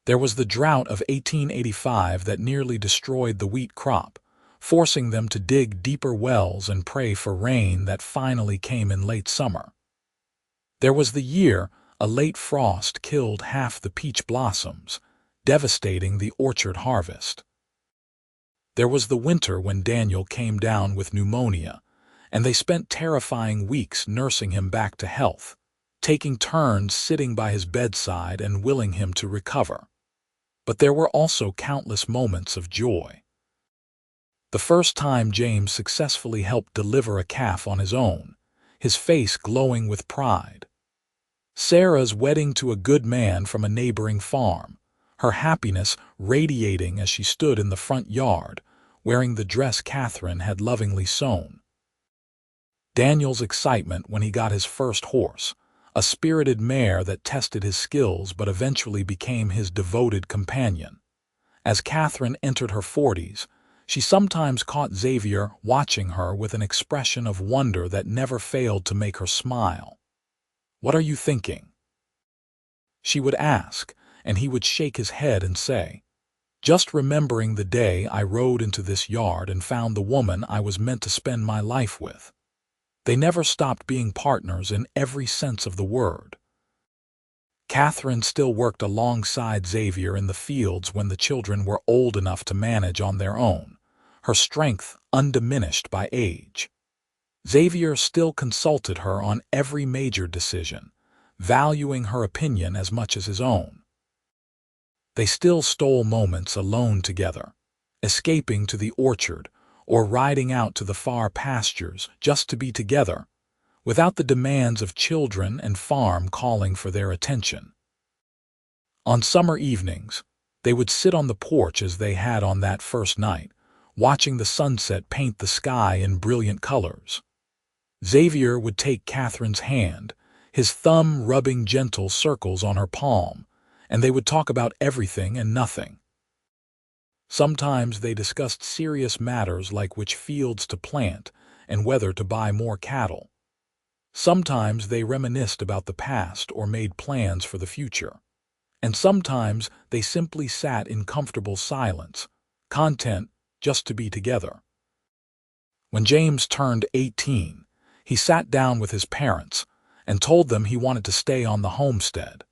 There was the drought of 1885 that nearly destroyed the wheat crop, forcing them to dig deeper wells and pray for rain that finally came in late summer. There was the year a late frost killed half the peach blossoms, devastating the orchard harvest. There was the winter when Daniel came down with pneumonia, and they spent terrifying weeks nursing him back to health, taking turns sitting by his bedside and willing him to recover. but there were also countless moments of joy. The first time James successfully helped deliver a calf on his own, his face glowing with pride. Sarah's wedding to a good man from a neighboring farm, her happiness radiating as she stood in the front yard, wearing the dress Catherine had lovingly sewn. Daniel's excitement when he got his first horse, a spirited mare that tested his skills but eventually became his devoted companion. As Catherine entered her 40s, she sometimes caught Xavier watching her with an expression of wonder that never failed to make her smile. "What are you thinking?" she would ask, and he would shake his head and say, "Just remembering the day I rode into this yard and found the woman I was meant to spend my life with." They never stopped being partners in every sense of the word. Catherine still worked alongside Xavier in the fields when the children were old enough to manage on their own, her strength undiminished by age. Xavier still consulted her on every major decision, valuing her opinion as much as his own. They still stole moments alone together, escaping to the orchard or riding out to the far pastures just to be together, without the demands of children and farm calling for their attention. On summer evenings, they would sit on the porch as they had on that first night, watching the sunset paint the sky in brilliant colors. Xavier would take Catherine's hand, his thumb rubbing gentle circles on her palm, and they would talk about everything and nothing. Sometimes they discussed serious matters like which fields to plant and whether to buy more cattle. Sometimes they reminisced about the past or made plans for the future. And sometimes they simply sat in comfortable silence, content just to be together. When James turned 18, he sat down with his parents and told them he wanted to stay on the homestead,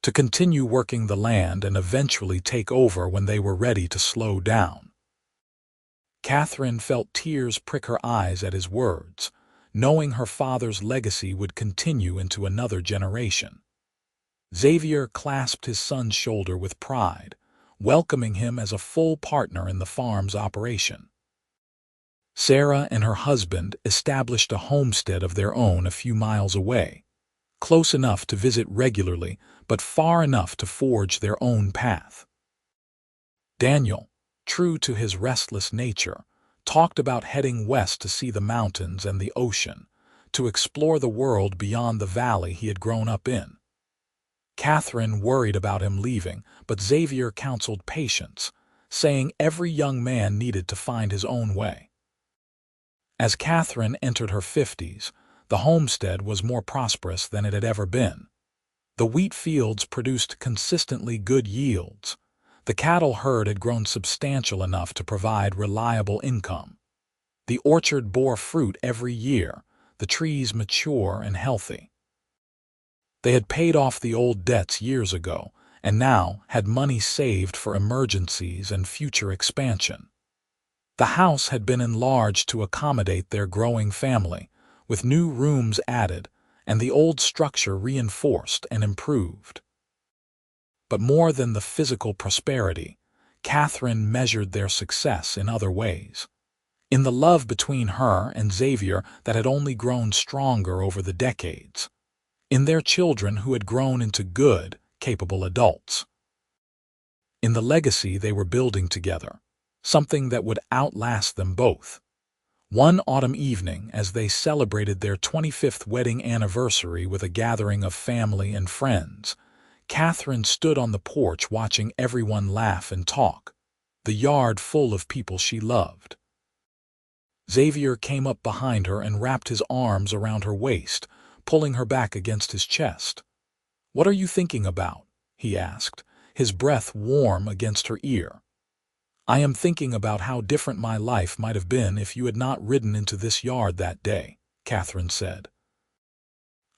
to continue working the land and eventually take over when they were ready to slow down. Catherine felt tears prick her eyes at his words, knowing her father's legacy would continue into another generation. Xavier clasped his son's shoulder with pride, welcoming him as a full partner in the farm's operation. Sarah and her husband established a homestead of their own a few miles away, close enough to visit regularly, but far enough to forge their own path. Daniel, true to his restless nature, talked about heading west to see the mountains and the ocean, to explore the world beyond the valley he had grown up in. Catherine worried about him leaving, but Xavier counseled patience, saying every young man needed to find his own way. As Catherine entered her 50s, the homestead was more prosperous than it had ever been. The wheat fields produced consistently good yields. The cattle herd had grown substantial enough to provide reliable income. The orchard bore fruit every year, the trees mature and healthy. They had paid off the old debts years ago and now had money saved for emergencies and future expansion. The house had been enlarged to accommodate their growing family, with new rooms added and the old structure reinforced and improved. But more than the physical prosperity, Catherine measured their success in other ways. In the love between her and Xavier that had only grown stronger over the decades. In their children who had grown into good, capable adults. In the legacy they were building together, something that would outlast them both. One autumn evening, as they celebrated their 25th wedding anniversary with a gathering of family and friends, Catherine stood on the porch watching everyone laugh and talk, the yard full of people she loved. Xavier came up behind her and wrapped his arms around her waist, pulling her back against his chest. "What are you thinking about?" he asked, his breath warm against her ear. "I am thinking about how different my life might have been if you had not ridden into this yard that day," Catherine said.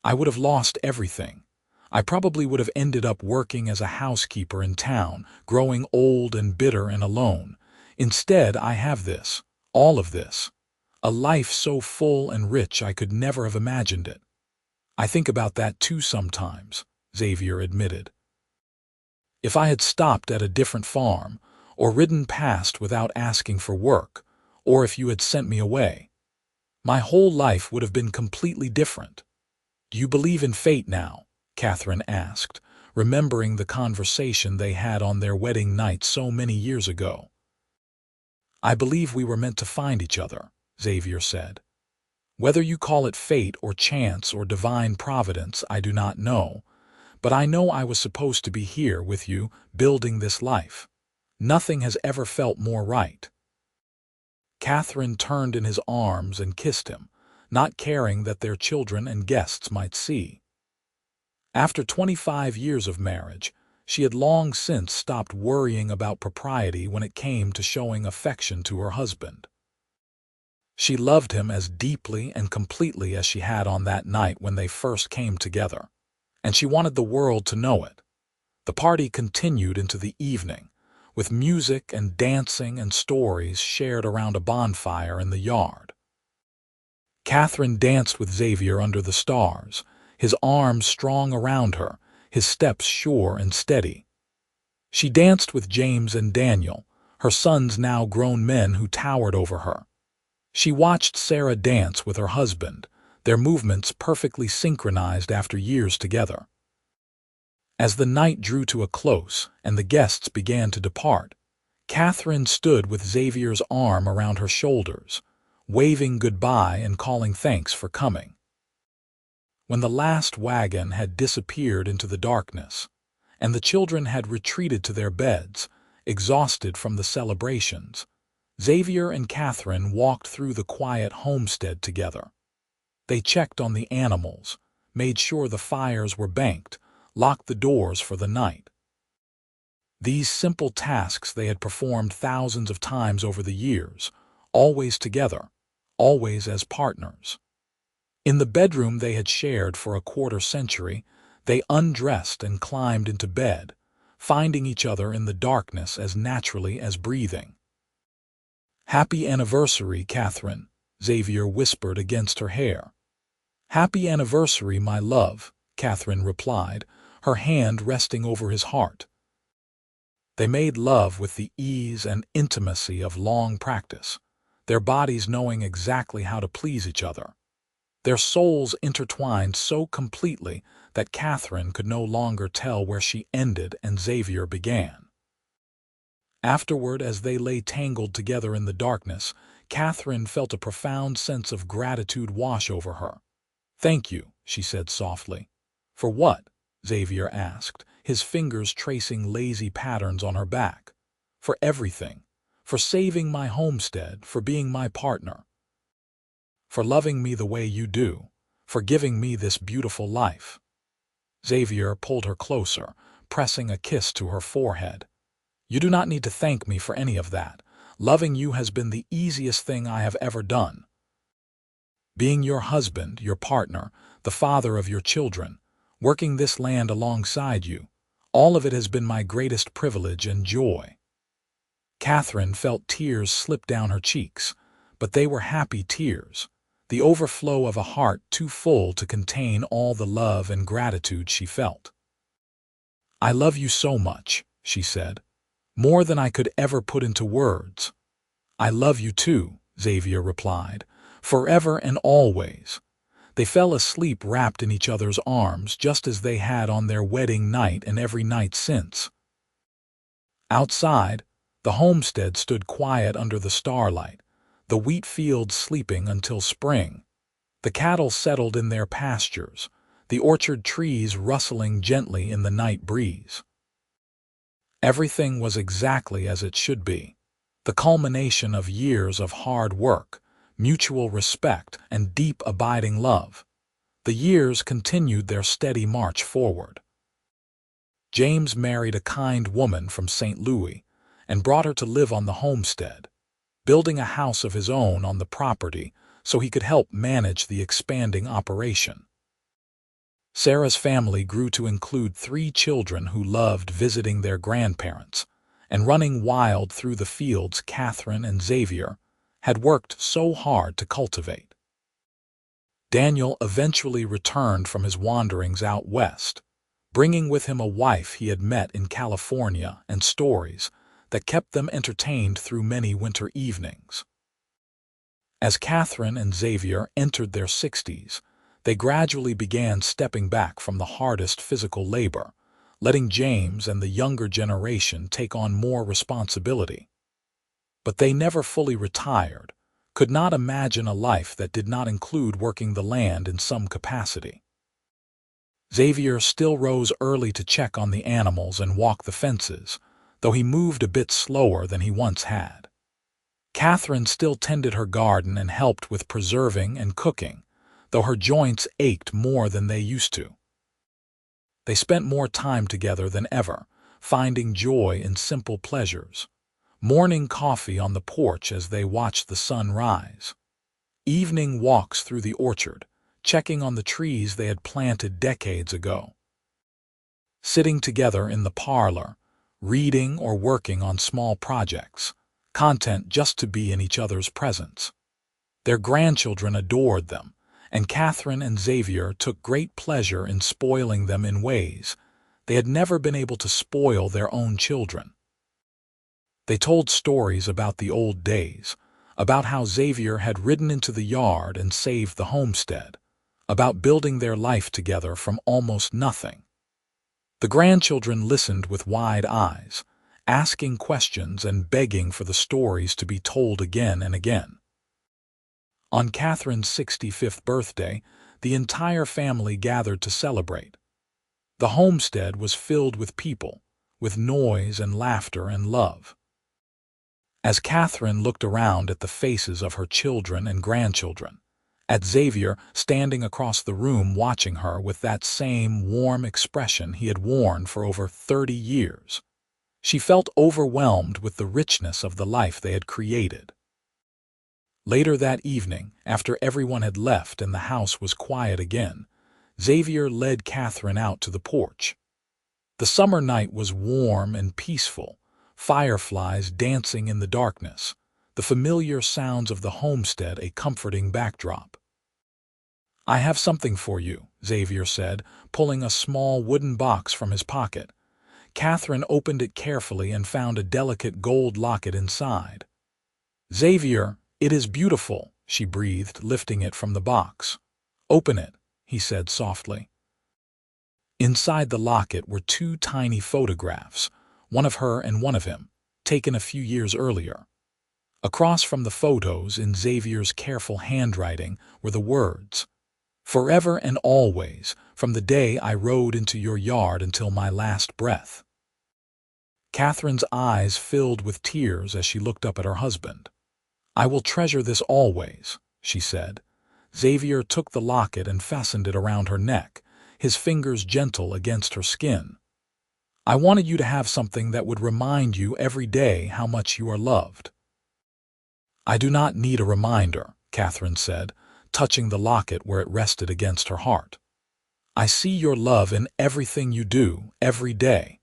"I would have lost everything. I probably would have ended up working as a housekeeper in town, growing old and bitter and alone. Instead, I have this, all of this, a life so full and rich I could never have imagined it." "I think about that too sometimes," Xavier admitted. If I had stopped at a different farm, or ridden past without asking for work, or if you had sent me away, my whole life would have been completely different. Do you believe in fate now? Catherine asked, remembering the conversation they had on their wedding night so many years ago. I believe we were meant to find each other, Xavier said. Whether you call it fate or chance or divine providence, I do not know, but I know I was supposed to be here with you, building this life. Nothing has ever felt more right. Catherine turned in his arms and kissed him, not caring that their children and guests might see. After 25 years of marriage, she had long since stopped worrying about propriety when it came to showing affection to her husband. She loved him as deeply and completely as she had on that night when they first came together, and she wanted the world to know it. The party continued into the evening, with music and dancing and stories shared around a bonfire in the yard. Catherine danced with Xavier under the stars, his arms strong around her, his steps sure and steady. She danced with James and Daniel, her sons now grown men who towered over her. She watched Sarah dance with her husband, their movements perfectly synchronized after years together. As the night drew to a close and the guests began to depart, Catherine stood with Xavier's arm around her shoulders, waving goodbye and calling thanks for coming. When the last wagon had disappeared into the darkness, and the children had retreated to their beds, exhausted from the celebrations, Xavier and Catherine walked through the quiet homestead together. They checked on the animals, made sure the fires were banked, locked the doors for the night. These simple tasks they had performed thousands of times over the years, always together, always as partners. In the bedroom they had shared for a quarter-century, they undressed and climbed into bed, finding each other in the darkness as naturally as breathing. "Happy anniversary, Catherine," Xavier whispered against her hair. "Happy anniversary, my love," Catherine replied, her hand resting over his heart. They made love with the ease and intimacy of long practice, their bodies knowing exactly how to please each other. Their souls intertwined so completely that Catherine could no longer tell where she ended and Xavier began. Afterward, as they lay tangled together in the darkness, Catherine felt a profound sense of gratitude wash over her. "Thank you," she said softly. "For what?" Xavier asked, his fingers tracing lazy patterns on her back. "For everything. For saving my homestead, for being my partner. For loving me the way you do, for giving me this beautiful life." Xavier pulled her closer, pressing a kiss to her forehead. "You do not need to thank me for any of that. Loving you has been the easiest thing I have ever done. Being your husband, your partner, the father of your children, working this land alongside you, all of it has been my greatest privilege and joy." Catherine felt tears slip down her cheeks, but they were happy tears, the overflow of a heart too full to contain all the love and gratitude she felt. "I love you so much," she said, "more than I could ever put into words." "I love you too," Xavier replied, "forever and always." They fell asleep wrapped in each other's arms just as they had on their wedding night and every night since. Outside, the homestead stood quiet under the starlight, the wheat fields sleeping until spring. The cattle settled in their pastures, the orchard trees rustling gently in the night breeze. Everything was exactly as it should be, the culmination of years of hard work, mutual respect, and deep abiding love. The years continued their steady march forward. James married a kind woman from St. Louis and brought her to live on the homestead, building a house of his own on the property so he could help manage the expanding operation. Sarah's family grew to include 3 children who loved visiting their grandparents and running wild through the fields Catherine and Xavier had worked so hard to cultivate. Daniel eventually returned from his wanderings out west, bringing with him a wife he had met in California and stories that kept them entertained through many winter evenings. As Catherine and Xavier entered their 60s, they gradually began stepping back from the hardest physical labor, letting James and the younger generation take on more responsibility. But they never fully retired, could not imagine a life that did not include working the land in some capacity. Xavier still rose early to check on the animals and walk the fences, though he moved a bit slower than he once had. Catherine still tended her garden and helped with preserving and cooking, though her joints ached more than they used to. They spent more time together than ever, finding joy in simple pleasures. Morning coffee on the porch as they watched the sun rise. Evening walks through the orchard, checking on the trees they had planted decades ago. Sitting together in the parlor, reading or working on small projects, content just to be in each other's presence. Their grandchildren adored them, and Catherine and Xavier took great pleasure in spoiling them in ways they had never been able to spoil their own children. They told stories about the old days, about how Xavier had ridden into the yard and saved the homestead, about building their life together from almost nothing. The grandchildren listened with wide eyes, asking questions and begging for the stories to be told again and again. On Catherine's 65th birthday, the entire family gathered to celebrate. The homestead was filled with people, with noise and laughter and love. As Catherine looked around at the faces of her children and grandchildren, at Xavier standing across the room watching her with that same warm expression he had worn for over 30 years, she felt overwhelmed with the richness of the life they had created. Later that evening, after everyone had left and the house was quiet again, Xavier led Catherine out to the porch. The summer night was warm and peaceful, fireflies dancing in the darkness, the familiar sounds of the homestead a comforting backdrop. "I have something for you," Xavier said, pulling a small wooden box from his pocket. Catherine opened it carefully and found a delicate gold locket inside. "Xavier, it is beautiful," she breathed, lifting it from the box. "Open it," he said softly. Inside the locket were 2 tiny photographs, one of her and one of him, taken a few years earlier. Across from the photos, in Xavier's careful handwriting, were the words, "Forever and always, from the day I rode into your yard until my last breath." Catherine's eyes filled with tears as she looked up at her husband. "I will treasure this always," she said. Xavier took the locket and fastened it around her neck, his fingers gentle against her skin. "I wanted you to have something that would remind you every day how much you are loved." "I do not need a reminder," Catherine said, touching the locket where it rested against her heart. "I see your love in everything you do, every day.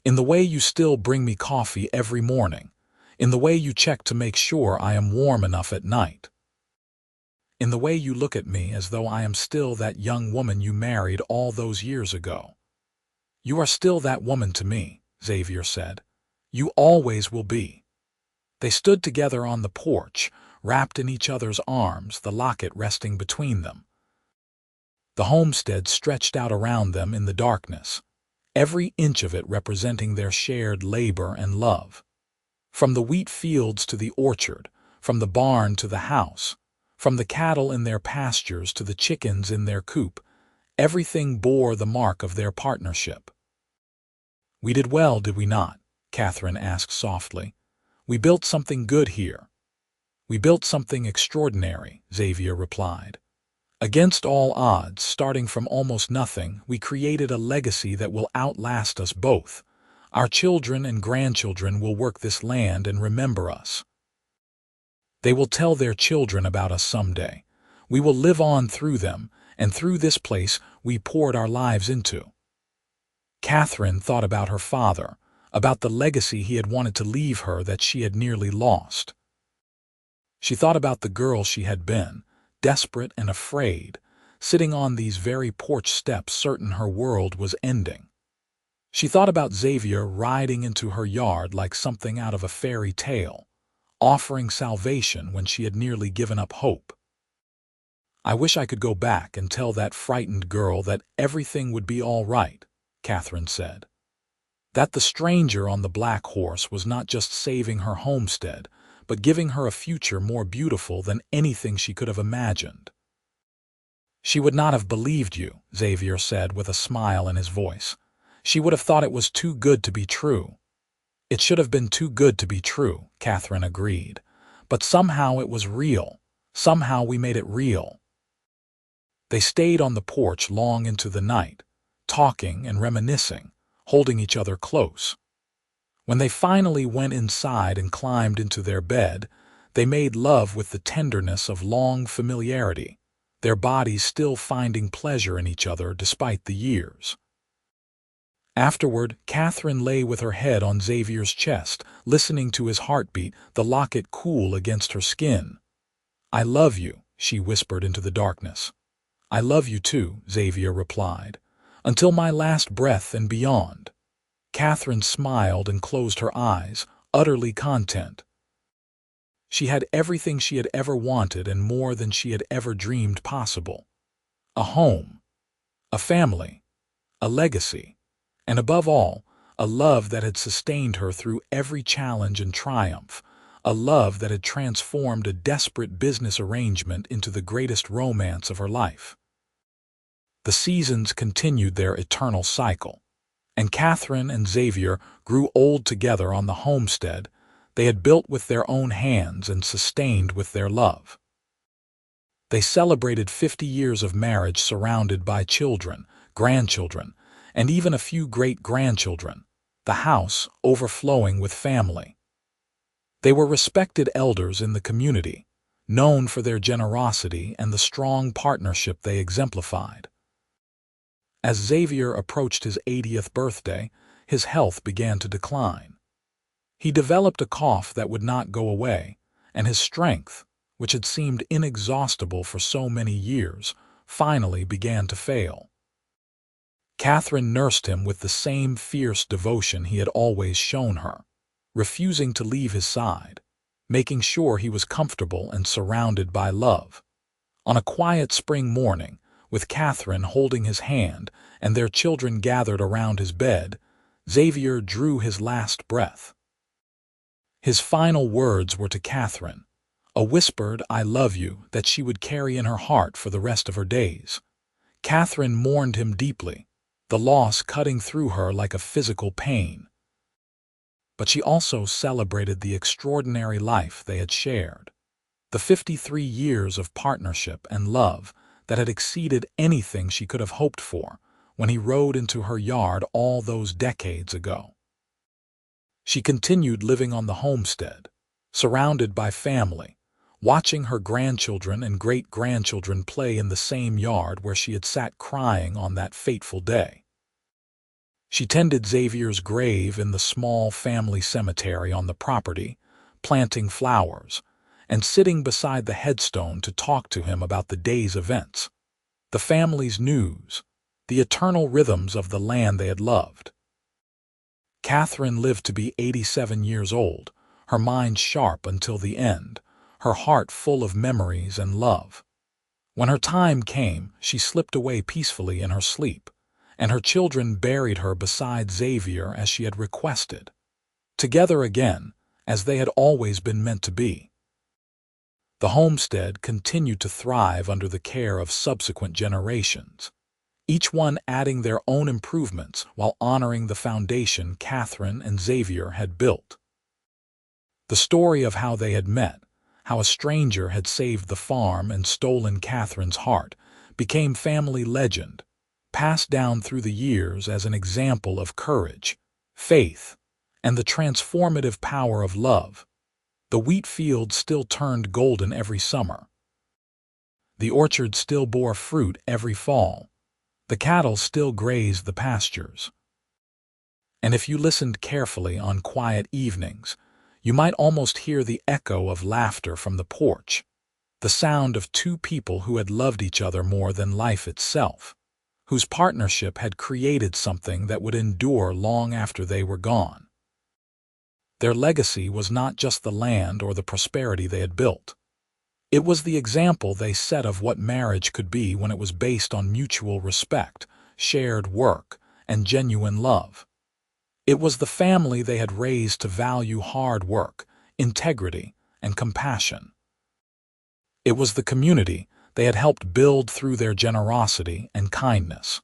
In the way you still bring me coffee every morning. In the way you check to make sure I am warm enough at night. In the way you look at me as though I am still that young woman you married all those years ago." "You are still that woman to me," Xavier said. "You always will be." They stood together on the porch, wrapped in each other's arms, the locket resting between them. The homestead stretched out around them in the darkness, every inch of it representing their shared labor and love. From the wheat fields to the orchard, from the barn to the house, from the cattle in their pastures to the chickens in their coop, everything bore the mark of their partnership. "We did well, did we not?" Catherine asked softly. "We built something good here." "We built something extraordinary," Xavier replied. "Against all odds, starting from almost nothing, we created a legacy that will outlast us both. Our children and grandchildren will work this land and remember us. They will tell their children about us someday. We will live on through them, and through this place we poured our lives into." Catherine thought about her father, about the legacy he had wanted to leave her that she had nearly lost. She thought about the girl she had been, desperate and afraid, sitting on these very porch steps certain her world was ending. She thought about Xavier riding into her yard like something out of a fairy tale, offering salvation when she had nearly given up hope. "I wish I could go back and tell that frightened girl that everything would be all right," Catherine said. That the stranger on the black horse was not just saving her homestead, but giving her a future more beautiful than anything she could have imagined. "She would not have believed you," Xavier said with a smile in his voice. "She would have thought it was too good to be true." "It should have been too good to be true," Catherine agreed. "But somehow it was real. Somehow we made it real." They stayed on the porch long into the night, talking and reminiscing, holding each other close. When they finally went inside and climbed into their bed, they made love with the tenderness of long familiarity, their bodies still finding pleasure in each other despite the years. Afterward, Catherine lay with her head on Xavier's chest, listening to his heartbeat, the locket cool against her skin. "I love you," she whispered into the darkness. "I love you too," Xavier replied. "Until my last breath and beyond." Catherine smiled and closed her eyes, utterly content. She had everything she had ever wanted and more than she had ever dreamed possible. A home, a family, a legacy, and above all, a love that had sustained her through every challenge and triumph, a love that had transformed a desperate business arrangement into the greatest romance of her life. The seasons continued their eternal cycle, and Catherine and Xavier grew old together on the homestead they had built with their own hands and sustained with their love. They celebrated 50 years of marriage surrounded by children, grandchildren, and even a few great-grandchildren, the house overflowing with family. They were respected elders in the community, known for their generosity and the strong partnership they exemplified. As Xavier approached his 80th birthday, his health began to decline. He developed a cough that would not go away, and his strength, which had seemed inexhaustible for so many years, finally began to fail. Catherine nursed him with the same fierce devotion he had always shown her, refusing to leave his side, making sure he was comfortable and surrounded by love. On a quiet spring morning, with Catherine holding his hand and their children gathered around his bed, Xavier drew his last breath. His final words were to Catherine, a whispered "I love you" that she would carry in her heart for the rest of her days. Catherine mourned him deeply, the loss cutting through her like a physical pain. But she also celebrated the extraordinary life they had shared, the 53 years of partnership and love that had exceeded anything she could have hoped for when he rode into her yard all those decades ago. She continued living on the homestead, surrounded by family, watching her grandchildren and great-grandchildren play in the same yard where she had sat crying on that fateful day. She tended Xavier's grave in the small family cemetery on the property, planting flowers, and sitting beside the headstone to talk to him about the day's events, the family's news, the eternal rhythms of the land they had loved. Catherine lived to be 87 years old, her mind sharp until the end, her heart full of memories and love. When her time came, she slipped away peacefully in her sleep, and her children buried her beside Xavier as she had requested, together again, as they had always been meant to be. The homestead continued to thrive under the care of subsequent generations, each one adding their own improvements while honoring the foundation Catherine and Xavier had built. The story of how they had met, how a stranger had saved the farm and stolen Catherine's heart, became family legend, passed down through the years as an example of courage, faith, and the transformative power of love. The wheat fields still turned golden every summer. The orchard still bore fruit every fall. The cattle still grazed the pastures. And if you listened carefully on quiet evenings, you might almost hear the echo of laughter from the porch, the sound of two people who had loved each other more than life itself, whose partnership had created something that would endure long after they were gone. Their legacy was not just the land or the prosperity they had built. It was the example they set of what marriage could be when it was based on mutual respect, shared work, and genuine love. It was the family they had raised to value hard work, integrity, and compassion. It was the community they had helped build through their generosity and kindness.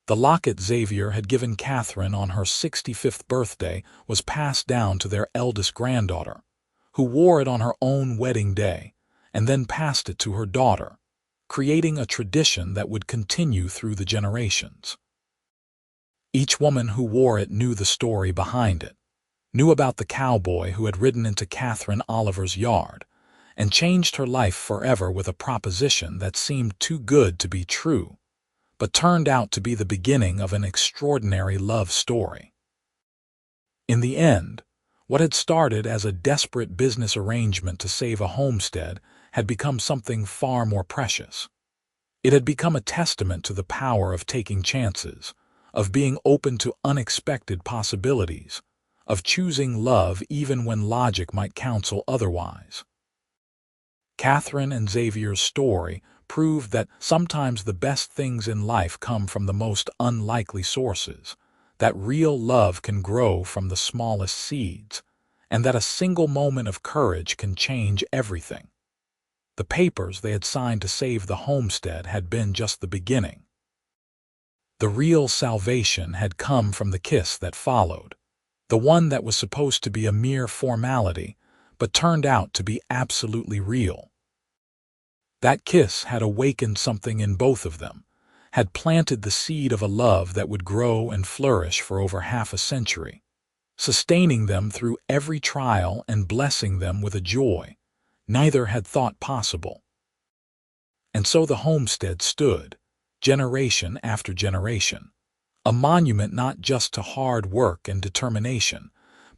The locket Xavier had given Catherine on her 65th birthday was passed down to their eldest granddaughter, who wore it on her own wedding day, and then passed it to her daughter, creating a tradition that would continue through the generations. Each woman who wore it knew the story behind it, knew about the cowboy who had ridden into Catherine Oliver's yard, and changed her life forever with a proposition that seemed too good to be true, but turned out to be the beginning of an extraordinary love story. In the end, what had started as a desperate business arrangement to save a homestead had become something far more precious. It had become a testament to the power of taking chances, of being open to unexpected possibilities, of choosing love even when logic might counsel otherwise. Catherine and Xavier's story proved that sometimes the best things in life come from the most unlikely sources, that real love can grow from the smallest seeds, and that a single moment of courage can change everything. The papers they had signed to save the homestead had been just the beginning. The real salvation had come from the kiss that followed, the one that was supposed to be a mere formality, but turned out to be absolutely real. That kiss had awakened something in both of them, had planted the seed of a love that would grow and flourish for over half a century, sustaining them through every trial and blessing them with a joy neither had thought possible. And so the homestead stood, generation after generation, a monument not just to hard work and determination,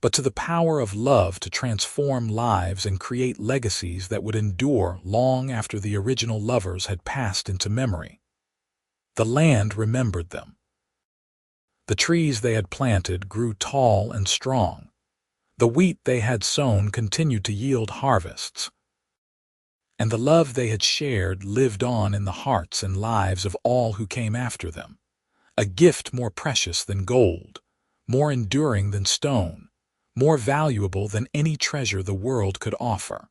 but to the power of love to transform lives and create legacies that would endure long after the original lovers had passed into memory. The land remembered them. The trees they had planted grew tall and strong. The wheat they had sown continued to yield harvests. And the love they had shared lived on in the hearts and lives of all who came after them, a gift more precious than gold, more enduring than stone, more valuable than any treasure the world could offer.